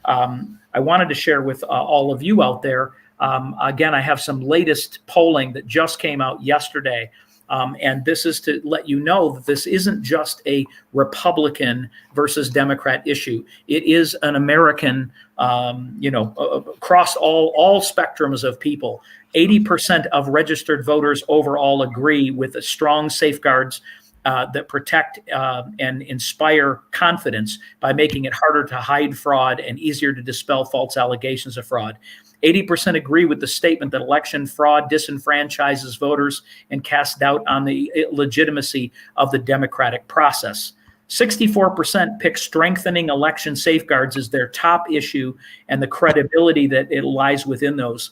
[SPEAKER 3] I wanted to share with all of you out there, again, I have some latest polling that just came out yesterday. And this is to let you know that this isn't just a Republican versus Democrat issue. It is an American, across all spectrums of people. 80% of registered voters overall agree with the strong safeguards that protect and inspire confidence by making it harder to hide fraud and easier to dispel false allegations of fraud. 80% agree with the statement that election fraud disenfranchises voters and casts doubt on the legitimacy of the democratic process. 64% pick strengthening election safeguards as their top issue and the credibility that it lies within those.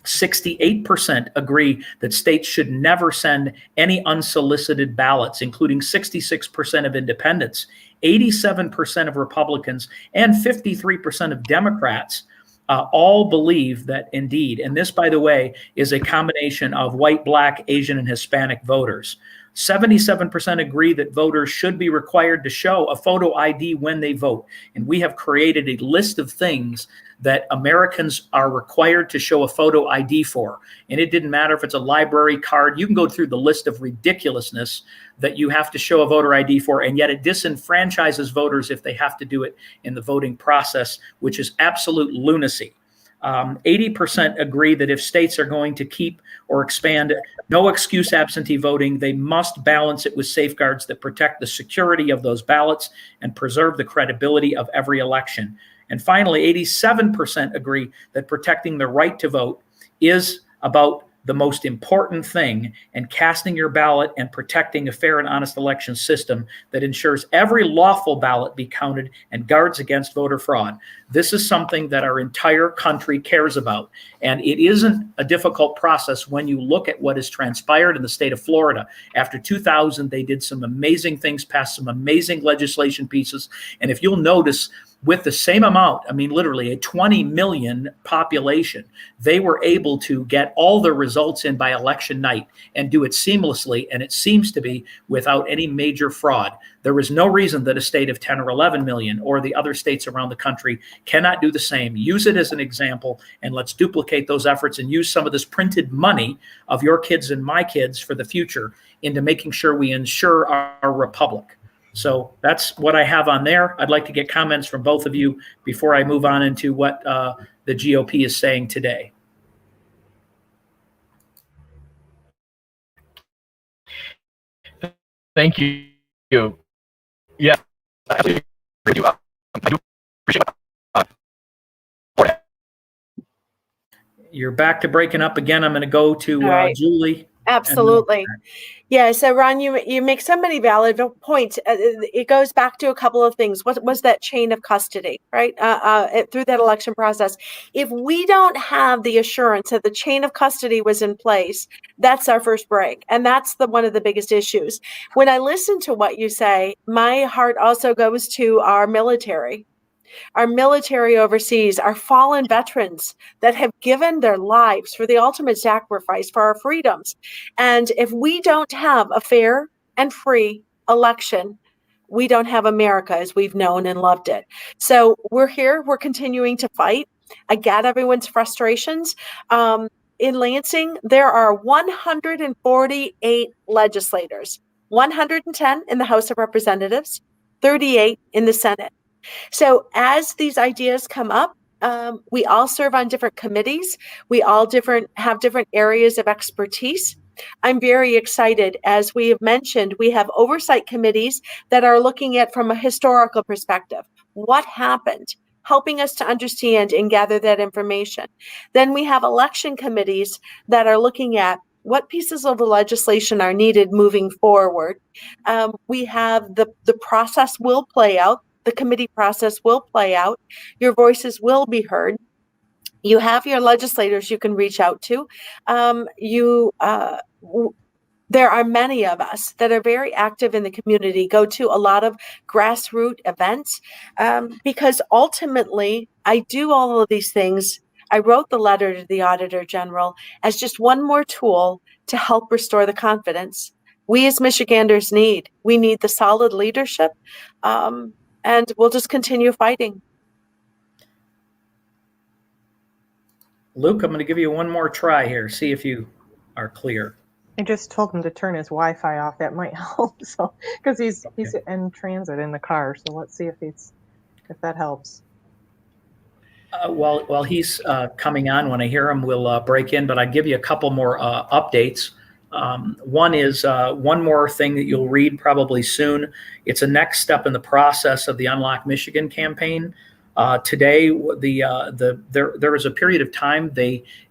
[SPEAKER 3] 68% agree that states should never send any unsolicited ballots, including 66% of independents, 87% of Republicans, and 53% of Democrats all believe that indeed, and this, by the way, is a combination of white, black, Asian, and Hispanic voters. 77% agree that voters should be required to show a photo ID when they vote. And we have created a list of things that Americans are required to show a photo ID for. And it didn't matter if it's a library card. You can go through the list of ridiculousness that you have to show a voter ID for, and yet it disenfranchises voters if they have to do it in the voting process, which is absolute lunacy. 80% agree that if states are going to keep or expand no excuse absentee voting, they must balance it with safeguards that protect the security of those ballots and preserve the credibility of every election. And finally, 87% agree that protecting the right to vote is about the most important thing, and casting your ballot and protecting a fair and honest election system that ensures every lawful ballot be counted and guards against voter fraud. This is something that our entire country cares about. And it isn't a difficult process when you look at what has transpired in the state of Florida. After 2000, they did some amazing things, passed some amazing legislation pieces. And if you'll notice, with the same amount, I mean, literally a 20 million population, they were able to get all the results in by election night and do it seamlessly. And it seems to be without any major fraud. There is no reason that a state of 10 or 11 million or the other states around the country cannot do the same. Use it as an example, and let's duplicate those efforts and use some of this printed money of your kids and my kids for the future into making sure we ensure our republic. So that's what I have on there. I'd like to get comments from both of you before I move on into what the GOP is saying today.
[SPEAKER 2] Thank you. Yeah, I do appreciate
[SPEAKER 3] You're back to breaking up again. I'm going to go to
[SPEAKER 4] right.
[SPEAKER 3] Julie.
[SPEAKER 4] Absolutely. Yeah. So Ron, you make so many valid points. It goes back to a couple of things. What was that chain of custody, right? Through that election process. If we don't have the assurance that the chain of custody was in place, that's our first break. And that's one of the biggest issues. When I listen to what you say, my heart also goes to our military overseas, our fallen veterans that have given their lives for the ultimate sacrifice for our freedoms. And if we don't have a fair and free election, we don't have America as we've known and loved it. So we're here, we're continuing to fight. I get everyone's frustrations. In Lansing, there are 148 legislators, 110 in the House of Representatives, 38 in the Senate. So as these ideas come up, we all serve on different committees. We all have different areas of expertise. I'm very excited. As we have mentioned, we have oversight committees that are looking at from a historical perspective. What happened? Helping us to understand and gather that information. Then we have election committees that are looking at what pieces of the legislation are needed moving forward. We have the process will play out. The committee process will play out. Your voices will be heard. You have your legislators you can reach out to. There are many of us that are very active in the community, go to a lot of grassroots events, because ultimately I do all of these things. I wrote the letter to the Auditor General as just one more tool to help restore the confidence we as Michiganders need. We need the solid leadership, and we'll just continue fighting.
[SPEAKER 3] Luke, I'm going to give you one more try here. See if you are clear.
[SPEAKER 1] I just told him to turn his Wi-Fi off. That might help. So, because he's in transit in the car. So let's see if that helps.
[SPEAKER 3] While he's coming on, when I hear him, we'll break in. But I'll give you a couple more updates. One is one more thing that you'll read probably soon. It's a next step in the process of the Unlock Michigan campaign. Today, there is a period of time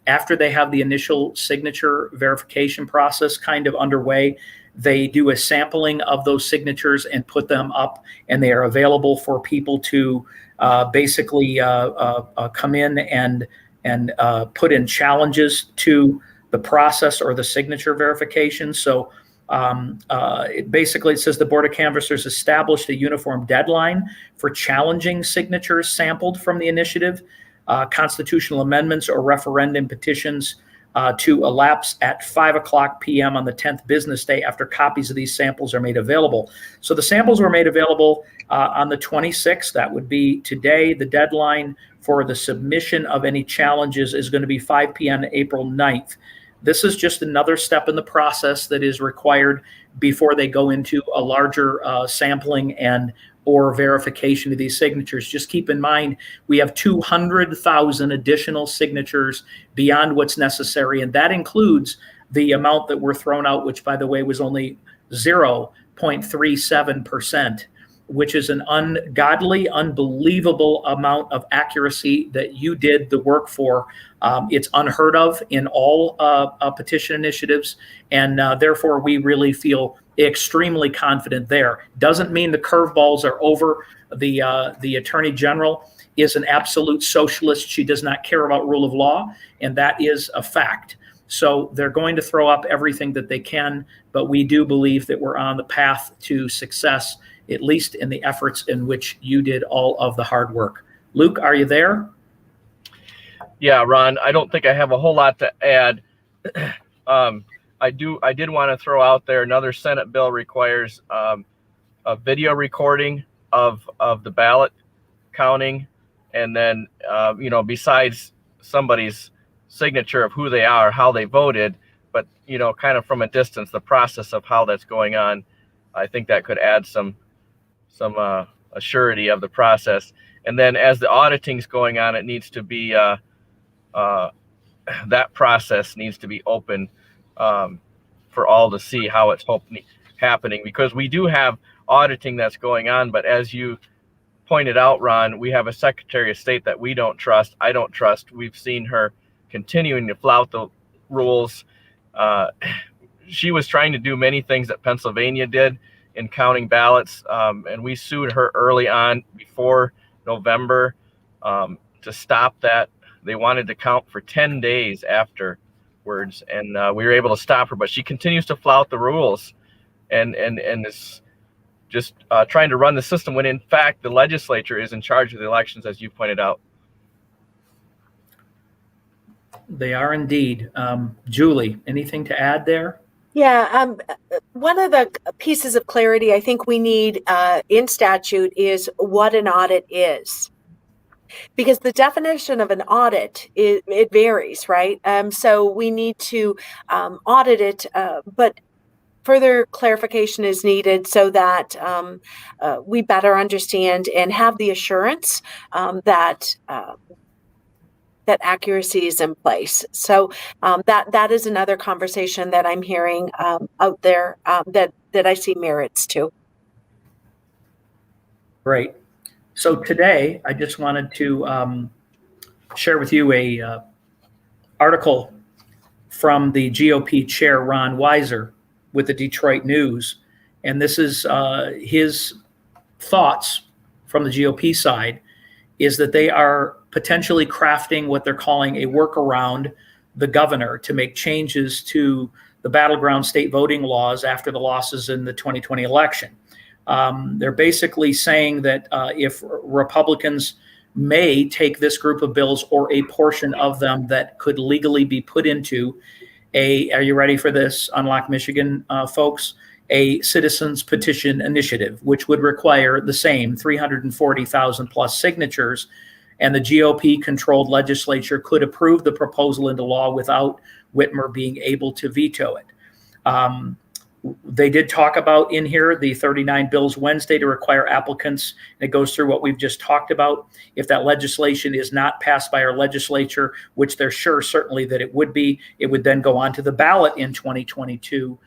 [SPEAKER 3] after they have the initial signature verification process kind of underway, they do a sampling of those signatures and put them up, and they are available for people to basically come in and put in challenges to the process or the signature verification. So it says the Board of Canvassers established a uniform deadline for challenging signatures sampled from the initiative, constitutional amendments or referendum petitions to elapse at 5:00 p.m. on the 10th business day after copies of these samples are made available. So the samples were made available on the 26th. That would be today. The deadline for the submission of any challenges is going to be 5 p.m. April 9th. This is just another step in the process that is required before they go into a larger sampling or verification of these signatures. Just keep in mind, we have 200,000 additional signatures beyond what's necessary, and that includes the amount that were thrown out, which, by the way, was only 0.37%, which is an ungodly, unbelievable amount of accuracy that you did the work for. It's unheard of in all petition initiatives, and therefore we really feel extremely confident there. Doesn't mean the curveballs are over. The Attorney General is an absolute socialist. She does not care about rule of law, and that is a fact. So they're going to throw up everything that they can, but we do believe that we're on the path to success, at least in the efforts in which you did all of the hard work. Luke, are you there?
[SPEAKER 2] Yeah, Ron, I don't think I have a whole lot to add. I did want to throw out there another Senate bill requires a video recording of the ballot counting, and then besides somebody's signature of who they are, how they voted, but kind of from a distance, the process of how that's going on. I think that could add some assurity of the process. And then as the auditing's going on, it needs to be that process needs to be open for all to see how it's happening, because we do have auditing that's going on. But as you pointed out, Ron, we have a Secretary of State that we don't trust. I don't trust. We've seen her continuing to flout the rules. she was trying to do many things that Pennsylvania did in counting ballots, and we sued her early on before November to stop that. They wanted to count for 10 days afterwards, and we were able to stop her, but she continues to flout the rules and is just trying to run the system when in fact the legislature is in charge of the elections, as you pointed out.
[SPEAKER 3] They are indeed. Julie, anything to add there?
[SPEAKER 4] Yeah, one of the pieces of clarity I think we need in statute is what an audit is. Because the definition of an audit, it varies, right? So we need to audit it, but further clarification is needed so that we better understand and have the assurance that that accuracy is in place. So that is another conversation that I'm hearing out there that I see merits to.
[SPEAKER 3] Great. So today, I just wanted to share with you a article from the GOP chair, Ron Weiser, with the Detroit News. And this is his thoughts from the GOP side, is that they are potentially crafting what they're calling a workaround the governor to make changes to the battleground state voting laws after the losses in the 2020 election. They're basically saying that if Republicans may take this group of bills or a portion of them that could legally be put into are you ready for this, Unlock Michigan folks? A citizens petition initiative, which would require the same 340,000 plus signatures, and the GOP controlled legislature could approve the proposal into law without Whitmer being able to veto it. They did talk about in here the 39 bills Wednesday to require applicants, and it goes through what we've just talked about. If that legislation is not passed by our legislature, which they're sure certainly that it would be, it would then go on to the ballot in 2022,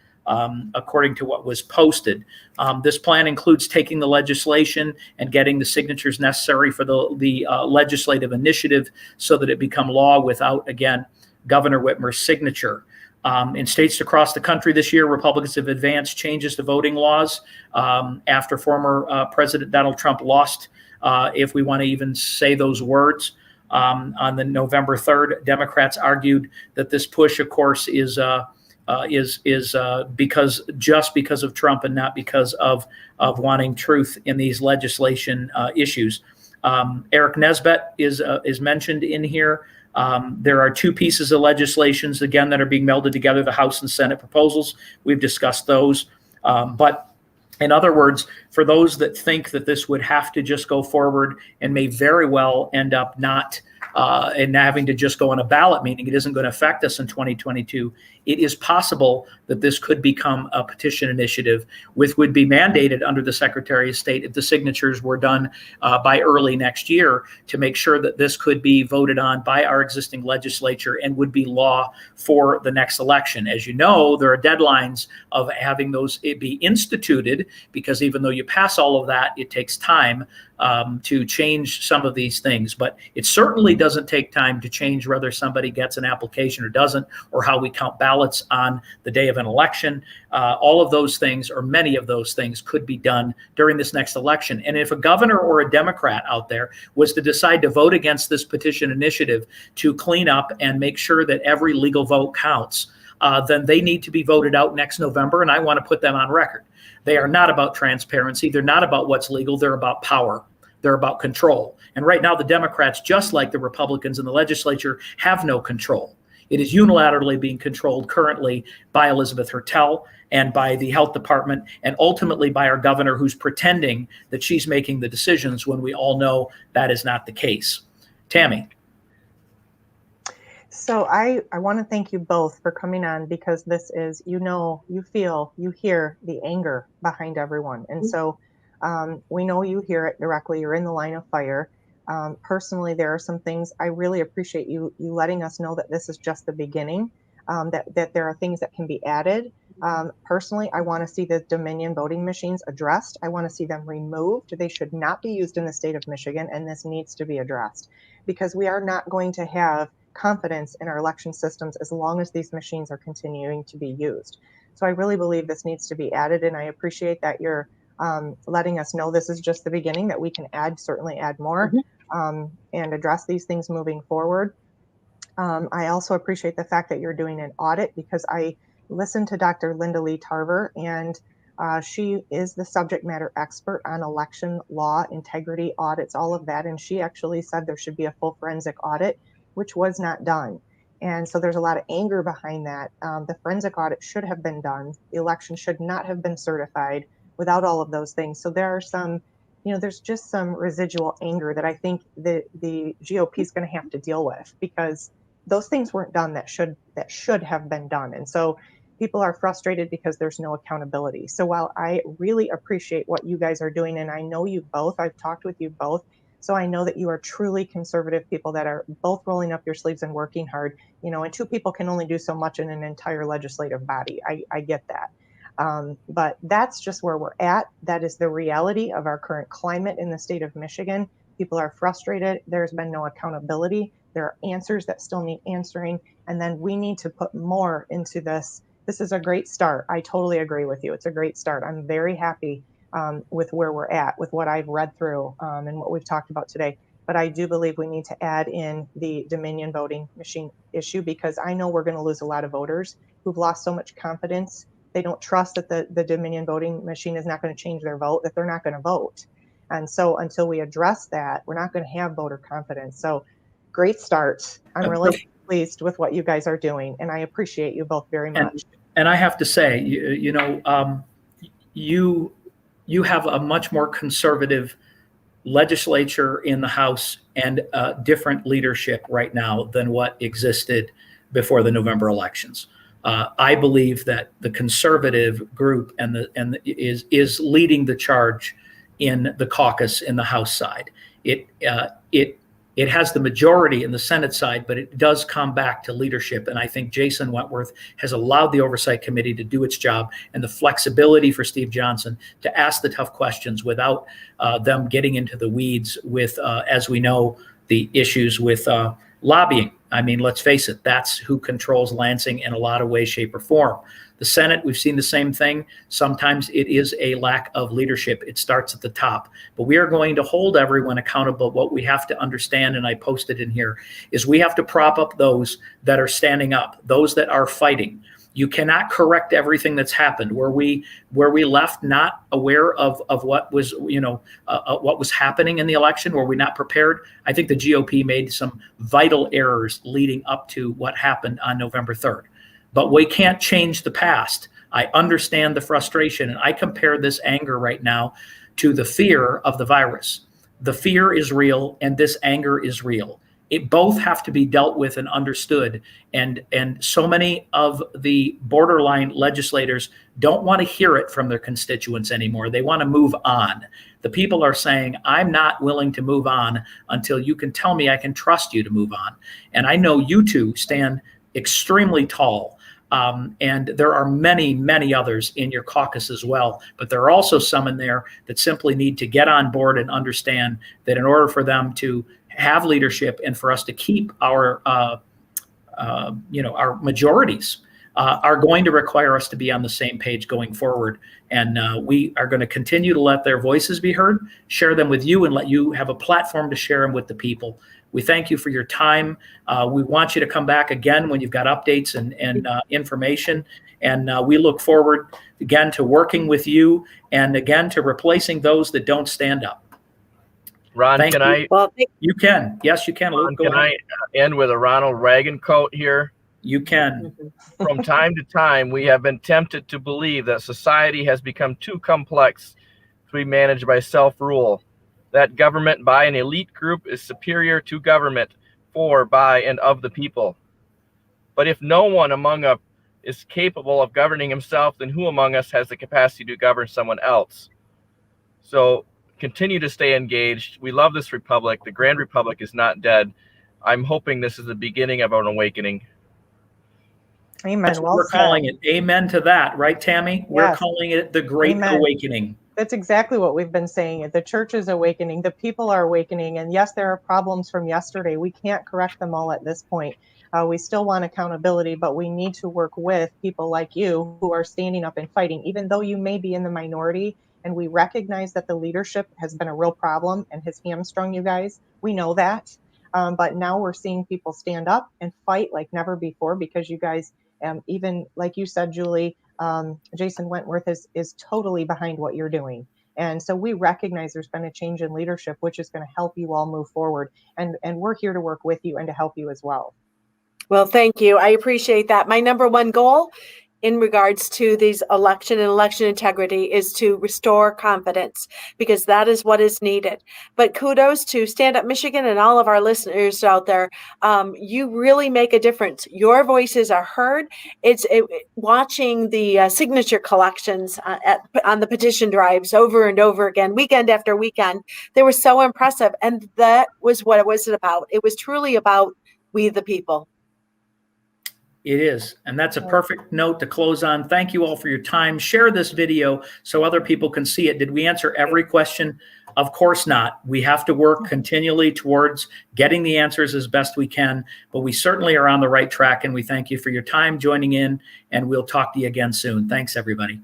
[SPEAKER 3] according to what was posted. This plan includes taking the legislation and getting the signatures necessary for the legislative initiative so that it become law without, again, Governor Whitmer's signature. In states across the country this year, Republicans have advanced changes to voting laws after former President Donald Trump lost, if we want to even say those words. On the November 3rd, Democrats argued that this push, of course, is because of Trump and not because of wanting truth in these legislation issues. Eric Nesbitt is mentioned in here. There are two pieces of legislations, again, that are being melded together, the House and Senate proposals. We've discussed those. But in other words, for those that think that this would have to just go forward and may very well end up not and having to just go on a ballot, meaning it isn't going to affect us in 2022, it is possible that this could become a petition initiative, which would be mandated under the Secretary of State if the signatures were done by early next year, to make sure that this could be voted on by our existing legislature and would be law for the next election. As you know, there are deadlines of having those be instituted, because even though you pass all of that, it takes time to change some of these things. But it certainly doesn't take time to change whether somebody gets an application or doesn't, or how we count ballots on the day of an election. All of those things, or many of those things, could be done during this next election. And if a governor or a Democrat out there was to decide to vote against this petition initiative to clean up and make sure that every legal vote counts, then they need to be voted out next November. And I want to put them on record. They are not about transparency. They're not about what's legal. They're about power. They're about control. And right now, the Democrats, just like the Republicans in the legislature, have no control. It is unilaterally being controlled currently by Elizabeth Hertel and by the health department, and ultimately by our governor, who's pretending that she's making the decisions when we all know that is not the case. Tammy.
[SPEAKER 1] So I want to thank you both for coming on, because this is, you feel, you hear the anger behind everyone. And so we know you hear it directly. You're in the line of fire. Personally, there are some things I really appreciate you letting us know that this is just the beginning, that there are things that can be added. Personally, I want to see the Dominion voting machines addressed. I want to see them removed. They should not be used in the state of Michigan, and this needs to be addressed, because we are not going to have confidence in our election systems as long as these machines are continuing to be used. So I really believe this needs to be added, and I appreciate that you're letting us know this is just the beginning, that we can certainly add more and address these things moving forward. I also appreciate the fact that you're doing an audit, because I listened to Dr. Linda Lee Tarver, and she is the subject matter expert on election law, integrity audits, all of that. And she actually said there should be a full forensic audit, which was not done. And so there's a lot of anger behind that. The forensic audit should have been done. The election should not have been certified without all of those things. So there are some, there's just some residual anger that I think the GOP is going to have to deal with, because those things weren't done that should have been done. And so people are frustrated because there's no accountability. So while I really appreciate what you guys are doing, and I know you both, I've talked with you both, so I know that you are truly conservative people that are both rolling up your sleeves and working hard, and two people can only do so much in an entire legislative body. I get that. But that's just where we're at. That is the reality of our current climate in the state of Michigan. People are frustrated. There's been no accountability. There are answers that still need answering. And then we need to put more into this. This is a great start. I totally agree with you. It's a great start. I'm very happy with where we're at, with what I've read through and what we've talked about today. But I do believe we need to add in the Dominion voting machine issue, because I know we're going to lose a lot of voters who've lost so much confidence. They don't trust that the Dominion voting machine is not going to change their vote, that they're not going to vote. And so until we address that, we're not going to have voter confidence. So great start. I'm really pleased with what you guys are doing, and I appreciate you both very much.
[SPEAKER 3] And I have to say, you have a much more conservative legislature in the House and different leadership right now than what existed before the November elections. I believe that the conservative group is leading the charge in the caucus in the House side. It has the majority in the Senate side, but it does come back to leadership. And I think Jason Wentworth has allowed the Oversight Committee to do its job, and the flexibility for Steve Johnson to ask the tough questions without them getting into the weeds with, as we know, the issues with lobbying. I mean, let's face it, that's who controls Lansing in a lot of ways, shape, or form. The Senate, we've seen the same thing. Sometimes it is a lack of leadership. It starts at the top. But we are going to hold everyone accountable. What we have to understand, and I posted in here, is we have to prop up those that are standing up, those that are fighting. You cannot correct everything that's happened. Were we left not aware of what was what was happening in the election? Were we not prepared? I think the GOP made some vital errors leading up to what happened on November 3rd. But we can't change the past. I understand the frustration, and I compare this anger right now to the fear of the virus. The fear is real, and this anger is real. It both have to be dealt with and understood. And so many of the borderline legislators don't want to hear it from their constituents anymore. They want to move on. The people are saying, I'm not willing to move on until you can tell me I can trust you to move on. And I know you two stand extremely tall. And there are many, many others in your caucus as well. But there are also some in there that simply need to get on board and understand that in order for them to have leadership and for us to keep our majorities are going to require us to be on the same page going forward. And we are going to continue to let their voices be heard, share them with you, and let you have a platform to share them with the people. We thank you for your time. We want you to come back again when you've got updates and information. And we look forward again to working with you and again to replacing those that don't stand up.
[SPEAKER 2] Ron,
[SPEAKER 3] Thank
[SPEAKER 2] can
[SPEAKER 3] you.
[SPEAKER 2] I?
[SPEAKER 3] Well, you can. Yes, you can.
[SPEAKER 2] Ron, can I end with a Ronald Reagan quote here?
[SPEAKER 3] You can.
[SPEAKER 2] From time to time, we have been tempted to believe that society has become too complex to be managed by self-rule, that government by an elite group is superior to government for, by, and of the people. But if no one among us is capable of governing himself, then who among us has the capacity to govern someone else? So continue to stay engaged. We love this republic. The Grand Republic is not dead. I'm hoping this is the beginning of an awakening.
[SPEAKER 1] Amen.
[SPEAKER 3] That's what we're calling it. Amen to that, right, Tammy?
[SPEAKER 1] Yes.
[SPEAKER 3] We're calling it the Great
[SPEAKER 1] Amen.
[SPEAKER 3] Awakening.
[SPEAKER 1] That's exactly what we've been saying. The church is awakening, the people are awakening, and yes, there are problems from yesterday. We can't correct them all at this point. We still want accountability, but we need to work with people like you who are standing up and fighting, even though you may be in the minority. And we recognize that the leadership has been a real problem and has hamstrung you guys. We know that. But now we're seeing people stand up and fight like never before because you guys, even like you said, Julie, Jason Wentworth is totally behind what you're doing. And so we recognize there's been a change in leadership, which is going to help you all move forward. And we're here to work with you and to help you as well.
[SPEAKER 4] Well, thank you. I appreciate that. My number one goal in regards to these election and election integrity is to restore confidence, because that is what is needed. But kudos to Stand Up Michigan and all of our listeners out there. You really make a difference. Your voices are heard. Watching the signature collections on the petition drives over and over again, weekend after weekend. They were so impressive. And that was what it was about. It was truly about we the people.
[SPEAKER 3] It is. And that's a perfect note to close on. Thank you all for your time. Share this video so other people can see it. Did we answer every question? Of course not. We have to work continually towards getting the answers as best we can, but we certainly are on the right track. And we thank you for your time joining in, and we'll talk to you again soon. Thanks, everybody.